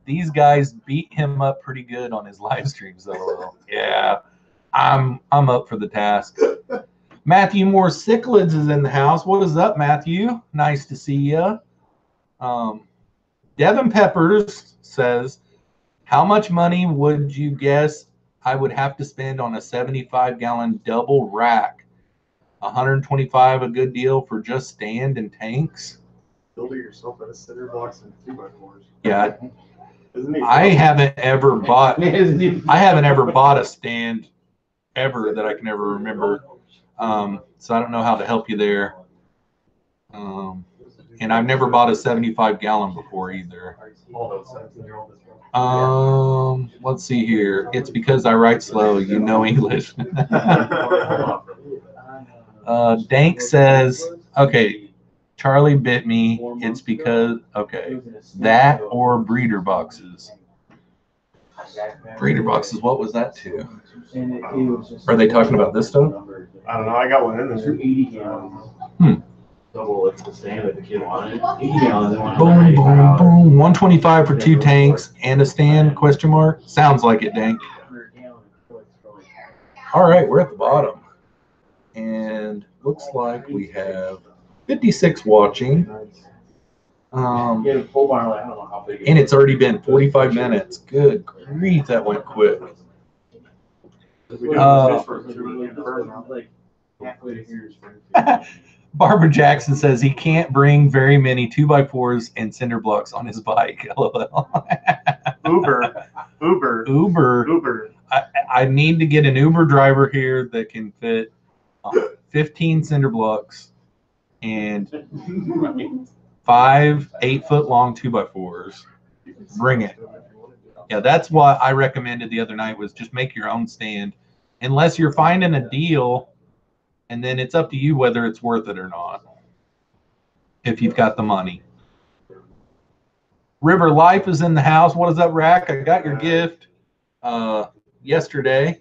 These guys beat him up pretty good on his live streams, LOL. Yeah, I'm up for the task. Matthew Moore Cichlids is in the house. What is up, Matthew? Nice to see you. Devin Peppers says, how much money would you guess I would have to spend on a 75-gallon double rack? 125 a good deal for just stand and tanks? Build it yourself out of cinder blocks and 2x4s. Yeah. Isn't he? I haven't ever bought a stand ever that I can ever remember. So I don't know how to help you there. And I've never bought a 75-gallon before either. Let's see here. It's because I write slow. You know English. Dank says, okay, Charlie bit me. It's because, okay, that or breeder boxes. Breeder boxes, what was that too? Are they talking about this stuff? I don't know. I got one in there. Double it's the same if the kid wanted. 80 Boom, gallons. boom, boom. 125 for 2 tanks and a stand, question mark? Sounds like it, Dank. All right, we're at the bottom. And looks like we have 56 watching. And it's already been 45 minutes. Good grief, that went quick. Barbara Jackson says he can't bring very many 2x4s and cinder blocks on his bike. LOL. Uber. I need to get an Uber driver here that can fit 15 cinder blocks and 5 8-foot long 2x4s. Bring it. Yeah, that's what I recommended the other night was just make your own stand. Unless you're finding a deal, and then it's up to you whether it's worth it or not. If you've got the money. River Life is in the house. What is up, Rack? I got your gift yesterday.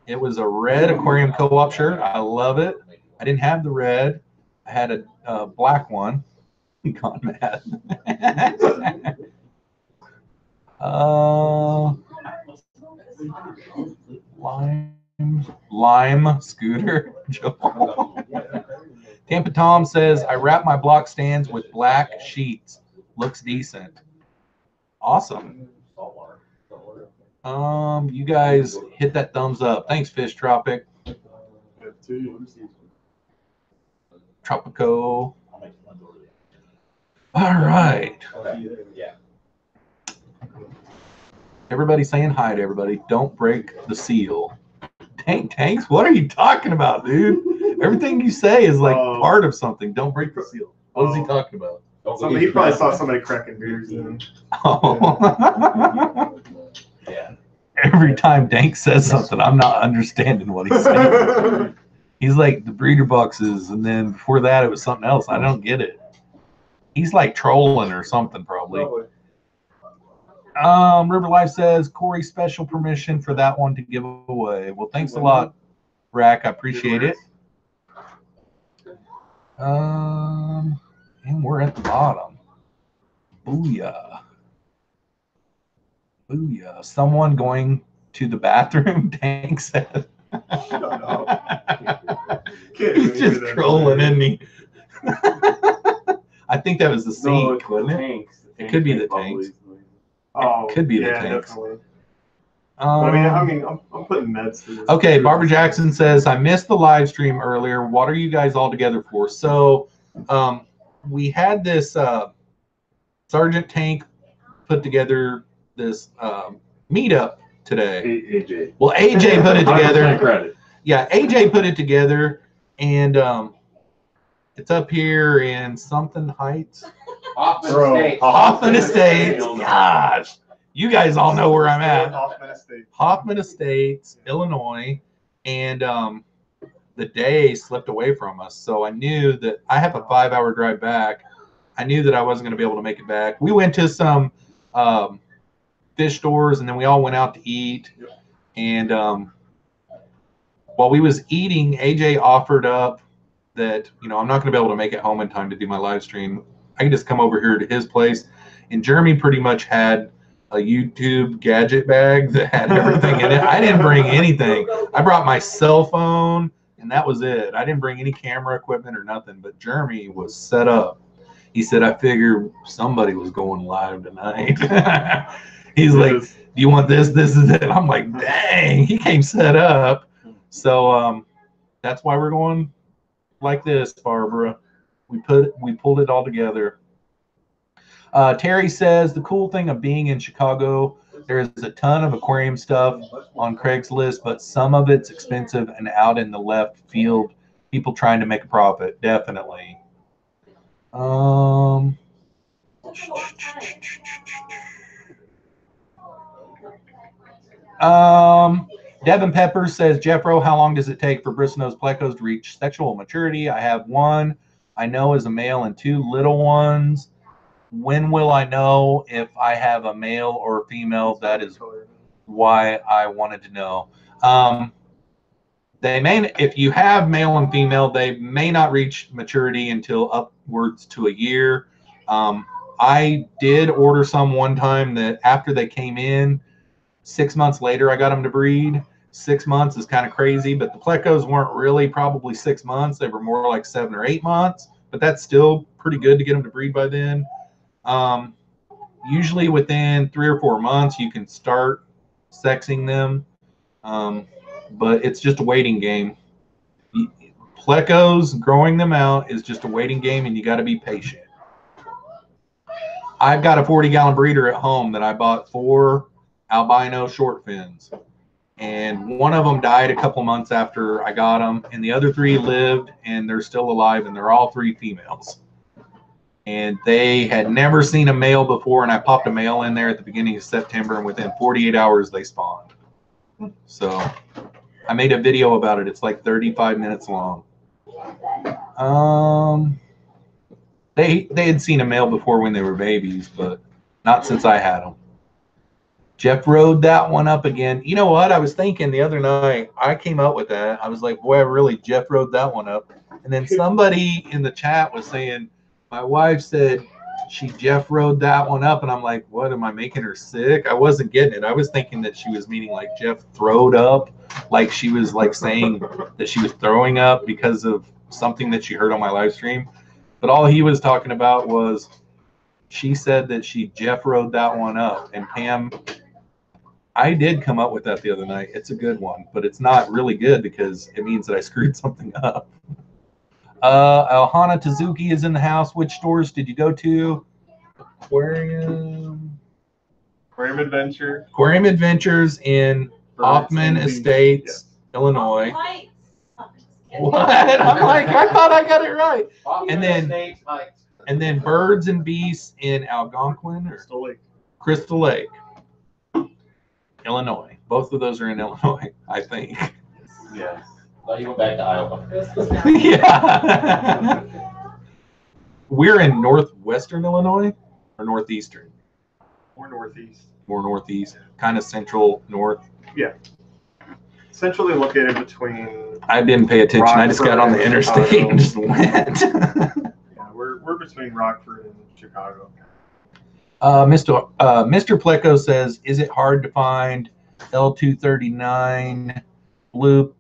It was a red Aquarium Co-op shirt. I love it. I didn't have the red. I had a black one. Gone mad. Lime scooter. Tampa Tom says, I wrap my block stands with black sheets. Looks decent. Awesome. You guys hit that thumbs up. Thanks, Fish Tropic. Tropico. All right. Everybody saying hi to everybody. Don't break the seal. Tanks, what are you talking about, dude? Everything you say is like part of something. Don't break the seal. What is he talking about? He probably saw somebody cracking beers in. Oh. Yeah. Every time Dank says something, I'm not understanding what he's saying. He's like the breeder boxes, and then before that, it was something else. I don't get it. He's like trolling or something, probably. River Life says, Corey, special permission for that one to give away. Well, thanks a lot, Rack. I appreciate it. And we're at the bottom. Booyah. Booyah. Someone going to the bathroom, Tank said. I don't know. Can't even He's just do that. trolling, isn't he? I think that was the sink, No, it's the wasn't it? tanks. The It could be tanks the make tanks. bubbles. Oh, Could be the yeah, tanks. definitely. But I mean, I'm putting meds through this. Okay, Barbara Jackson says, I missed the live stream earlier. What are you guys all together for? So we had this Sergeant Tank put together this meetup today. AJ. Well, AJ put it 100% together. credit. Yeah, AJ put it together, and it's up here in something Heights. Hoffman Bro. Estates. Hoffman Estates. Gosh, you guys all know where I'm at. Hoffman Estate. Hoffman Estates, Illinois, and the day slipped away from us. So I knew that I have a 5-hour drive back. I knew that I wasn't going to be able to make it back. We went to some fish stores, and then we all went out to eat. And while we was eating, AJ offered up that, I'm not going to be able to make it home in time to do my live stream. I can just come over here to his place. And Jeremy pretty much had a YouTube gadget bag that had everything in it. I didn't bring anything. I brought my cell phone, and that was it. I didn't bring any camera equipment or nothing, but Jeremy was set up. He said, I figured somebody was going live tonight. He's like, do you want this? This is it. I'm like, dang, he came set up. So that's why we're going like this, Barbara. We pulled it all together. Terry says, the cool thing of being in Chicago, there is a ton of aquarium stuff on Craigslist, but some of it's expensive and out in the left field. People trying to make a profit, definitely. Devin Pepper says, Jeffro, how long does it take for bristlenose plecos to reach sexual maturity? I have one I know is a male and 2 little ones. When will I know if I have a male or a female? That is why I wanted to know. They may, if you have male and female, they may not reach maturity until upwards to a year. I did order some one time that after they came in, 6 months later, I got them to breed. 6 months is kind of crazy, but the plecos weren't really probably 6 months. They were more like 7 or 8 months, but that's still pretty good to get them to breed by then. Usually within 3 or 4 months, you can start sexing them, but it's just a waiting game. Plecos, growing them out is just a waiting game, and you got to be patient. I've got a 40-gallon breeder at home that I bought 4 albino short fins, and one of them died a couple months after I got them, and the other 3 lived, and they're still alive, and they're all 3 females. And they had never seen a male before, and I popped a male in there at the beginning of September, and within 48 hours they spawned. So I made a video about it. It's like 35 minutes long. They had seen a male before when they were babies, but not since I had them. Jeff rode that one up again. You know what? I was thinking the other night, I came up with that. I was like, boy, I really Jeff rode that one up. And then somebody in the chat was saying, my wife said she Jeff rode that one up. And I'm like, what, am I making her sick? I wasn't getting it. I was thinking that she was meaning like Jeff throwed up. Like she was like saying that she was throwing up because of something that she heard on my live stream. But all he was talking about was she said that she Jeff rode that one up. And Pam, I did come up with that the other night. It's a good one, but it's not really good because it means that I screwed something up. Alhana Tazuki is in the house. Which stores did you go to? Aquarium Adventures in Hoffman Estates, Illinois. What? I'm like, I thought I got it right. And then Birds and Beasts in Algonquin or Crystal Lake, Illinois. Both of those are in Illinois, I think. Yeah. Oh, you went back to Iowa. Yeah. We're in northwestern Illinois or northeastern? More northeast. More northeast, kind of central north. Yeah. Centrally located between. I didn't pay attention. I just got on the interstate and just went. Yeah, we're between Rockford and Chicago. Mr. Pleco says, is it hard to find L239 blue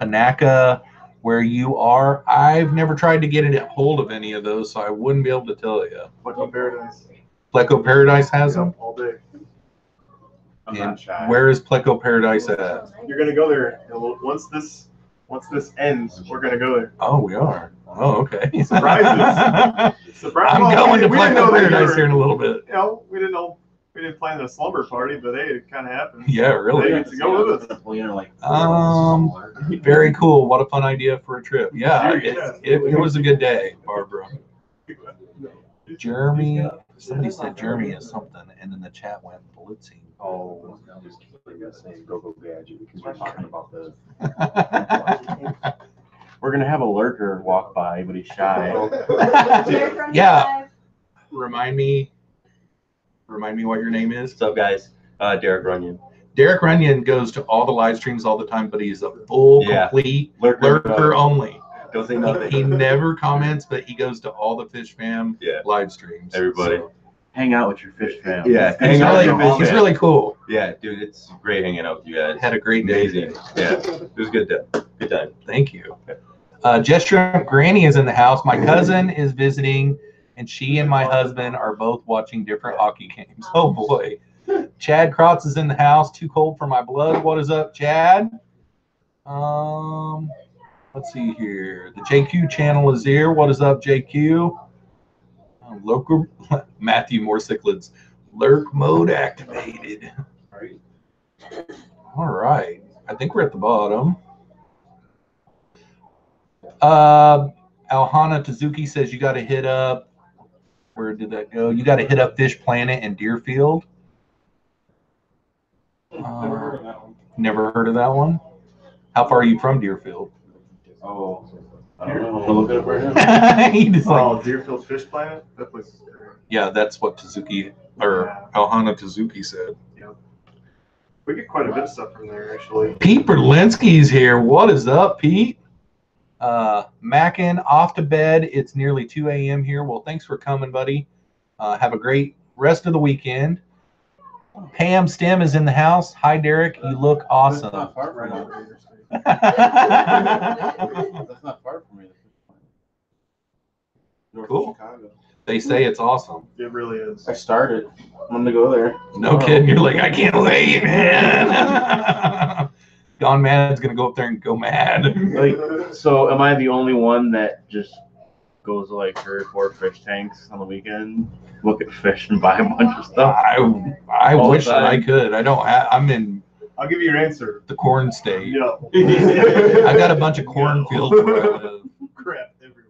Panaca where you are? I've never tried to get a hold of any of those, so I wouldn't be able to tell you. Pleco Paradise. Pleco Paradise has them? All day. I'm And not shy. where is Pleco Paradise at? You're gonna go there. Once this ends, we're gonna go there. Oh, we are. Oh, okay. Surprises. Surprise! I'm well, going to we didn't know Pleco that you Paradise were- here in a little bit. You know, we didn't know. We didn't plan the slumber party, but hey, it kind of happened. Yeah, really. They get to go with us. Very cool. What a fun idea for a trip. Yeah, it was a good day, Barbara. Jeremy, somebody said Jeremy is something, and then the chat went blitzing. Oh, I'm just gonna say go gadget because we're talking about the. We're gonna have a lurker walk by, but he's shy. Yeah. Remind me what your name is. What's up, guys? Derek Runyon. Derek Runyon goes to all the live streams all the time, but he's a full, complete lurker only. Don't say nothing. He never comments, but he goes to all the Fish Fam live streams. Everybody. So, Hang out with your fish fam. Yeah, he's really cool. Yeah, dude, it's great hanging out with you guys. Had a great day. Amazing. Yeah, it was a good day. Good time. Thank you. Jess Shrimp Granny is in the house. My cousin is visiting, and she and my husband are both watching different hockey games. Oh boy. Chad Krotz is in the house. Too cold for my blood. What is up, Chad? Let's see here. The JQ channel is here. What is up, JQ? Local Matthew Moore Cichlids. Lurk mode activated. All right. I think we're at the bottom. Alhana Tazuki says you got to hit up. Where did that go? You got to hit up Fish Planet and Deerfield. Never heard of that one. How far are you from Deerfield? Oh, I don't know. Look at it right now. He just like, Deerfield Fish Planet. That place is great. yeah, that's what Tazuki or Alhana Tazuki said. We get quite a bit of stuff from there, actually. Pete Berlinski's here. What is up, Pete? Mackin, off to bed. It's nearly 2 a.m. here. Well, thanks for coming, buddy. Have a great rest of the weekend. Pam Stem is in the house. Hi, Derek. You look awesome. That's not far from me. That's not far from me. Cool. They say it's awesome. It really is. I started. I'm gonna go there. No kidding. You're like, I can't wait, man. Gone Mad's gonna go up there and go mad. Like, so am I the only one that just goes to like 3 or 4 fish tanks on the weekend, look at fish and buy a bunch of stuff? I All wish the that I time. could. I don't have. I'm in I'll give you your answer. the corn state. Yeah. I got a bunch of cornfields where I live. Crap everywhere.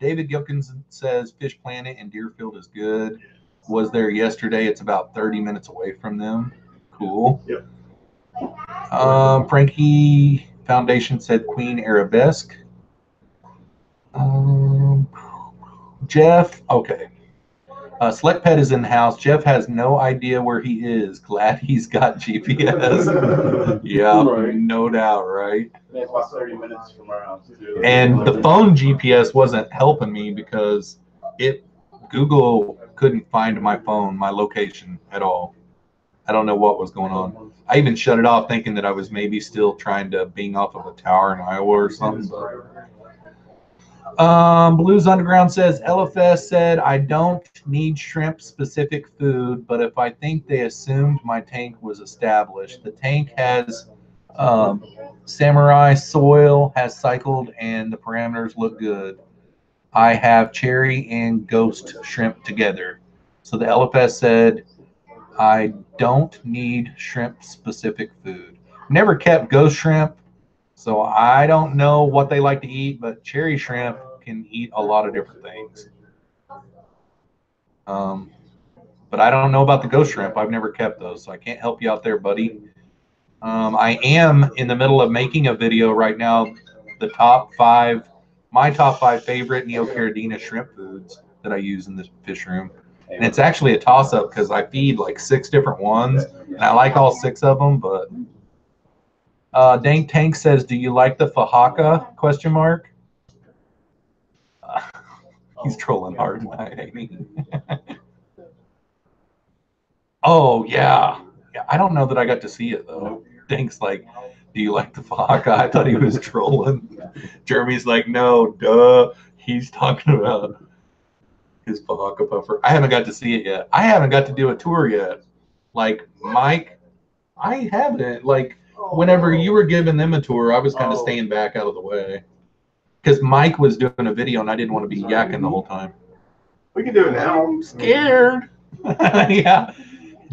David Gilkins says Fish Planet and Deerfield is good. Was there yesterday. It's about 30 minutes away from them. Cool. Yep. Frankie Foundation said Queen Arabesque. Jeff, okay. Select Pet is in the house. Jeff has no idea where he is. Glad he's got GPS. Yeah, Right. no doubt, right? It's about 30 minutes from our house too. And the phone GPS wasn't helping me because Google couldn't find my phone, my location at all. I don't know what was going on. I even shut it off thinking that I was maybe still trying to bing off of a tower in Iowa or something. Blues Underground says, LFS said, I don't need shrimp specific food, but if I think they assumed my tank was established. The tank has samurai soil, has cycled, and the parameters look good. I have cherry and ghost shrimp together. So the LFS said, I don't need shrimp specific food. Never kept ghost shrimp, so I don't know what they like to eat, but cherry shrimp can eat a lot of different things. But I don't know about the ghost shrimp. I've never kept those, so I can't help you out there, buddy. I am in the middle of making a video right now, my top 5 favorite Neocaridina shrimp foods that I use in this fish room. And it's actually a toss-up because I feed like 6 different ones, and I like all 6 of them. But Dank Tank says, "Do you like the Fajaka?" Question mark. He's trolling hard tonight, ain't he? Oh yeah. Yeah. I don't know that I got to see it though. Dank's like, do you like the Fahaka? I thought he was trolling. Jeremy's like, no, duh. He's talking about his Fahaka puffer. I haven't got to see it yet. I haven't got to do a tour yet. Like Mike, I haven't. Like whenever you were giving them a tour, I was kind of staying back out of the way. Because Mike was doing a video and I didn't want to be yakking the whole time. We can do it now. I'm scared. Yeah.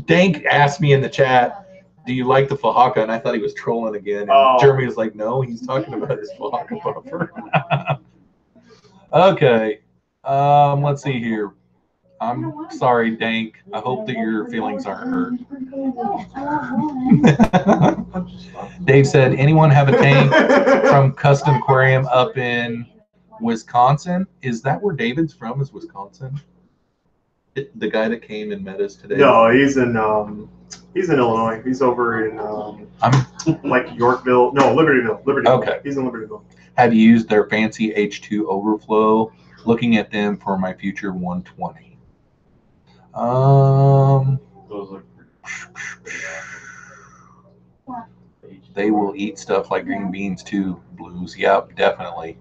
Dank asked me in the chat, do you like the Fahaka? And I thought he was trolling again. And Jeremy was like, no, he's talking about his Fahaka puffer. Okay. Let's see here. I'm sorry, Dank. I hope that your feelings aren't hurt. Dave said, anyone have a tank from Custom Aquarium up in Wisconsin? Is that where David's from, is Wisconsin? The guy that came and met us today? No, he's in Illinois. He's over in like Yorkville. No, Libertyville. Okay. He's in Libertyville. Have you used their fancy H2 overflow? Looking at them for my future 120. They will eat stuff like green beans too, Blues. Yep, definitely.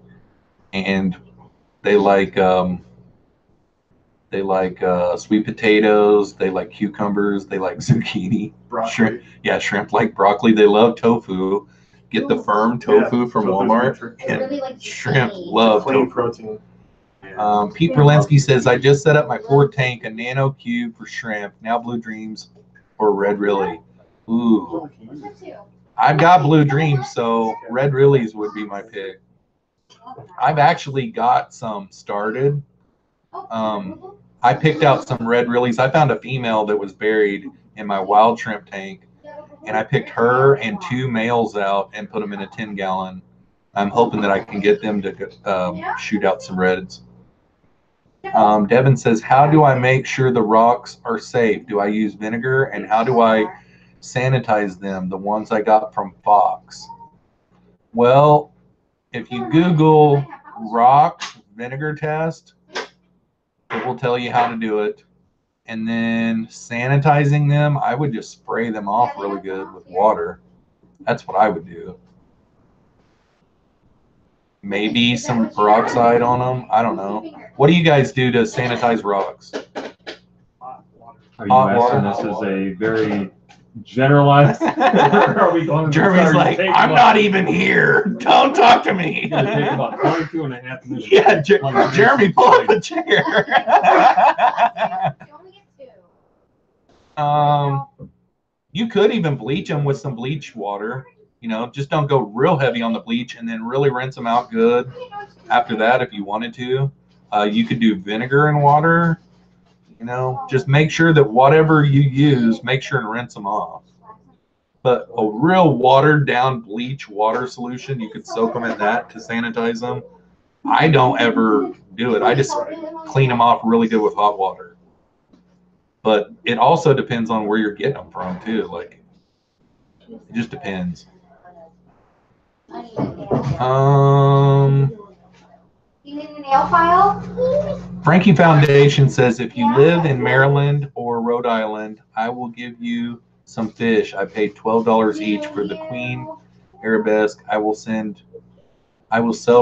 And they like sweet potatoes. They like cucumbers. They like zucchini. Broccoli. Shrimp. Yeah, shrimp like broccoli. They love tofu. Get the firm tofu from Walmart. And shrimp love Plain tofu. protein. Pete Berlinski says, I just set up my 4 tank, a nano cube for shrimp, now Blue Dreams or Red Really. Ooh. I've got Blue Dreams, so Red Reallys would be my pick. I've actually got some started. I picked out some Red Reallys. I found a female that was buried in my wild shrimp tank, and I picked her and 2 males out and put them in a 10-gallon. I'm hoping that I can get them to shoot out some reds. Devin says, how do I make sure the rocks are safe? Do I use vinegar? And how do I sanitize them, the ones I got from Fox? Well, if you Google rock vinegar test, it will tell you how to do it. And then sanitizing them, I would just spray them off really good with water. That's what I would do. Maybe some peroxide on them. I don't know. What do you guys do to sanitize rocks? Are you asking this as a very generalized? Are we going? Jeremy's like, I'm not even here. Don't talk to me. It's gonna take about 22 and a half minutes. Yeah, Jeremy, pull up a chair. You could even bleach them with some bleach water. You know, just don't go real heavy on the bleach, and then really rinse them out good after that if you wanted to. You could do vinegar and water. You know, just make sure that whatever you use, make sure and rinse them off. But a real watered down bleach water solution, you could soak them in that to sanitize them. I don't ever do it. I just clean them off really good with hot water. But it also depends on where you're getting them from too. Like, it just depends. You need a nail file? Frankie Foundation says, if you live in Maryland or Rhode Island, I will give you some fish. I paid $12 each for the Queen Arabesque. I will sell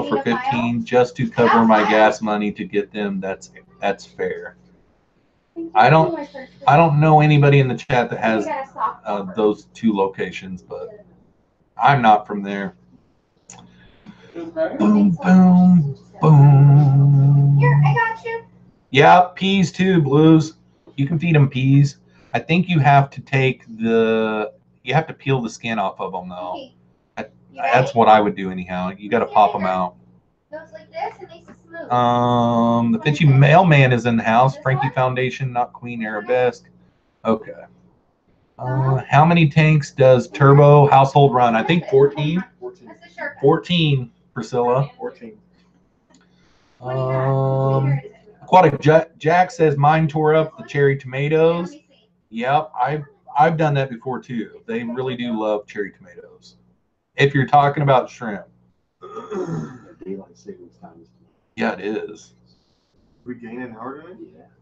for $15 just to cover my gas money to get them. That's fair. I don't know anybody in the chat that has those 2 locations, but I'm not from there. Boom, boom, boom. Here, I got you. Yeah, peas too, Blues. You can feed them peas. I think you have to you have to peel the skin off of them though. That's what I would do anyhow. You got to pop them out. Goes like this and makes it smooth. The Finchy Mailman is in the house. Frankie Foundation, not Queen Arabesque. Okay. How many tanks does Turbo Household run? I think 14. 14, Priscilla. 14. Aquatic Jack says mine tore up the cherry tomatoes. Yep, I've done that before too. They really do love cherry tomatoes. If you're talking about shrimp. Daylight savings time. Yeah, it is. We gain an hour tonight?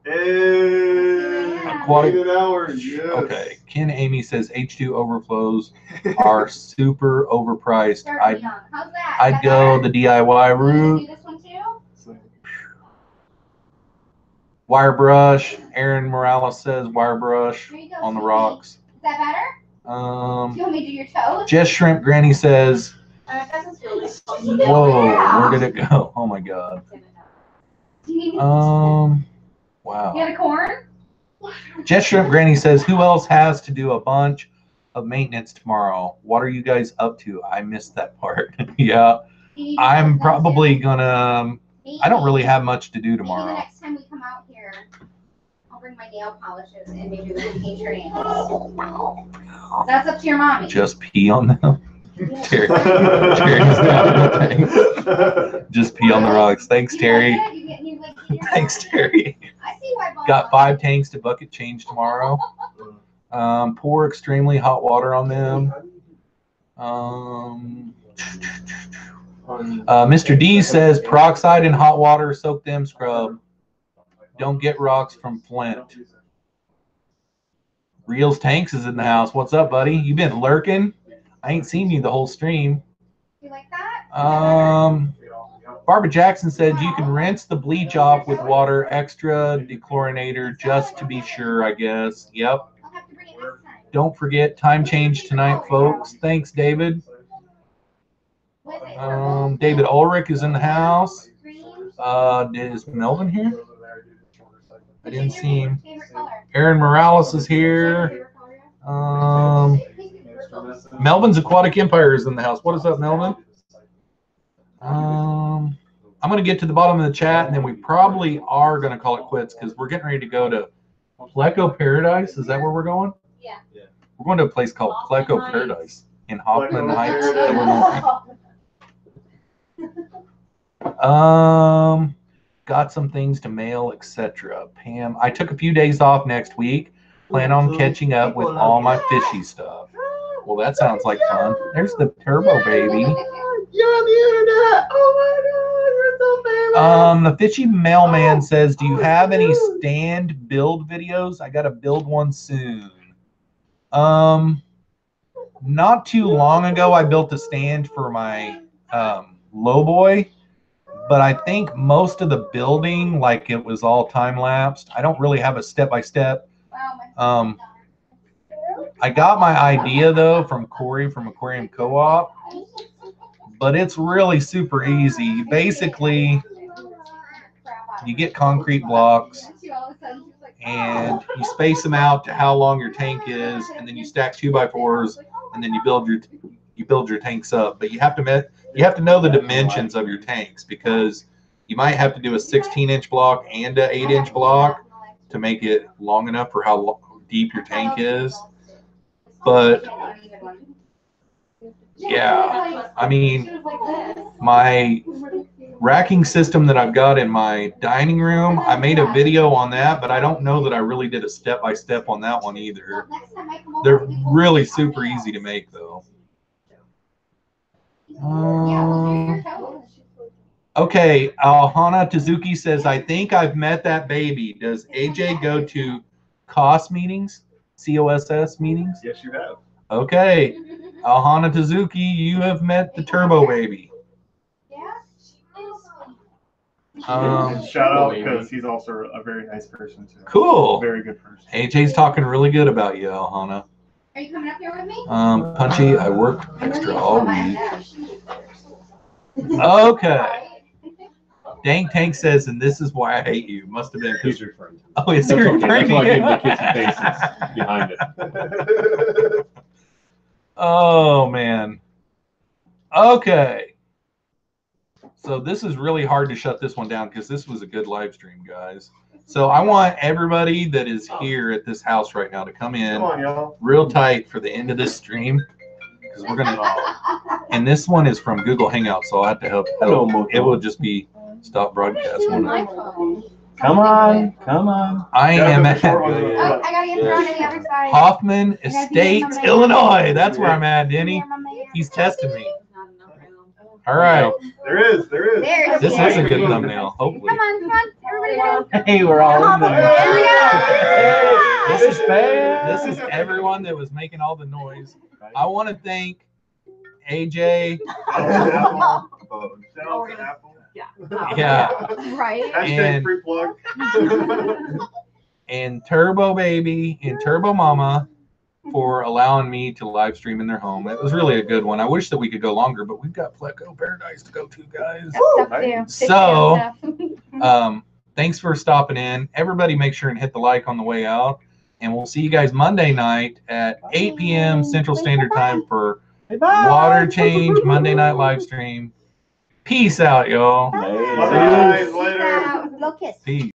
Yeah. Aquatic. an hour, yes. Okay. Ken Amy says H2 overflows are super overpriced. How's that? I'd go the DIY You route. do this one too? Wire brush. Aaron Morales says wire brush Here you go, on the sweetie. rocks. Is that better? Do you want me to do your toes? Jess Shrimp Granny says, This is really whoa, where did it go? Oh my God. Do you need me? Wow. You got a corn? Jess Shrimp Granny says, who else has to do a bunch of maintenance tomorrow? What are you guys up to? I missed that part. Yeah. I'm probably gonna, I don't really have much to do Maybe the tomorrow. next time we come out here, I'll bring my nail polishes and maybe we can paint your nails. That's up to your mommy. Just pee on them. Terry. Terry's got nothing. Just pee on the rocks. Thanks, Terry. Thanks, Terry. I see why Bob Got 5 tanks to bucket change tomorrow. Pour extremely hot water on them. Mr. D says peroxide and hot water, soak them, scrub. Don't get rocks from Flint. Reels Tanks is in the house. What's up, buddy? You been lurking? I ain't seen you the whole stream. You like that? Barbara Jackson said you can rinse the bleach off with water, extra dechlorinator, just to be sure, I guess. Yep. I'll have to bring it next time. Don't forget, time change tonight, folks. Thanks, David. What is it? David Ulrich is in the house. Green? Is Melvin here? I didn't see him. Favorite color? Aaron Morales is here. Melvin's Aquatic Empire is in the house. What is up, Melvin? I'm going to get to the bottom of the chat, and then we probably are going to call it quits because we're getting ready to go to Pleco Paradise. Is that where we're going? Yeah. We're going to a place called Pleco Paradise in Hoffman Heights, Illinois. Got some things to mail, etc. Pam, I took a few days off next week. Plan on catching up with all my fishy stuff. Well, that sounds like fun. There's the Turbo Baby. You're on the internet. Oh my God, you're so famous. The Fishy Mailman says, do you have any stand build videos? I got to build one soon. Not too long ago, I built a stand for my lowboy, but I think most of the building, like it was all time lapsed. I don't really have a step-by-step. I got my idea though from Corey from Aquarium Co-op, but it's really super easy. Basically, you get concrete blocks and you space them out to how long your tank is, and then you stack 2x4s, and then you build your tanks up. But you have to know the dimensions of your tanks, because you might have to do a 16-inch block and an 8-inch block to make it long enough for how deep your tank is. But yeah, I mean, my racking system that I've got in my dining room, I made a video on that, but I don't know that I really did a step-by-step on that one either. They're really super easy to make though. Okay, Hana Tezuki says, I think I've met that baby. Does AJ go to COS meetings? COSS meetings? Yes, you have. Okay, Alhana Tezuki, you have met the Turbo Baby. Shout out, because he's also a very nice person too. Cool. Very good person. AJ's talking really good about you, Alhana. Are you coming up here with me? Punchy, I worked extra all week. Okay. Dang Tank says, and this is why I hate you. Must have been. He's referring to. Oh, is he referring to you? That's why I gave the kitchen faces behind it. Oh man. Okay. So this is really hard to shut this one down because this was a good live stream, guys. So I want everybody that is here at this house right now to come in real tight for the end of this stream, because we're gonna. And this one is from Google Hangout, so I'll have to help. It will just be stop broadcast. Come on, come on. I am at I got to get thrown on the other side. Hoffman Estates, Illinois. That's where I'm at, Denny. He's testing me. All right. There is. This is a good thumbnail, hopefully. Come on, everybody go. Hey, we're all in there. Here we go. This is everyone that was making all the noise. I want to thank AJ. Yeah. Right? Hashtag free plug. And Turbo Baby and Turbo Mama for allowing me to live stream in their home. It was really a good one. I wish that we could go longer, but we've got Pleco Paradise to go to, guys. So, thanks for stopping in. Everybody make sure and hit the like on the way out. And we'll see you guys Monday night at 8 p.m. Central Standard Time for Water Change Monday night live stream. Peace out, y'all. Bye. Later. Look, kiss. Peace.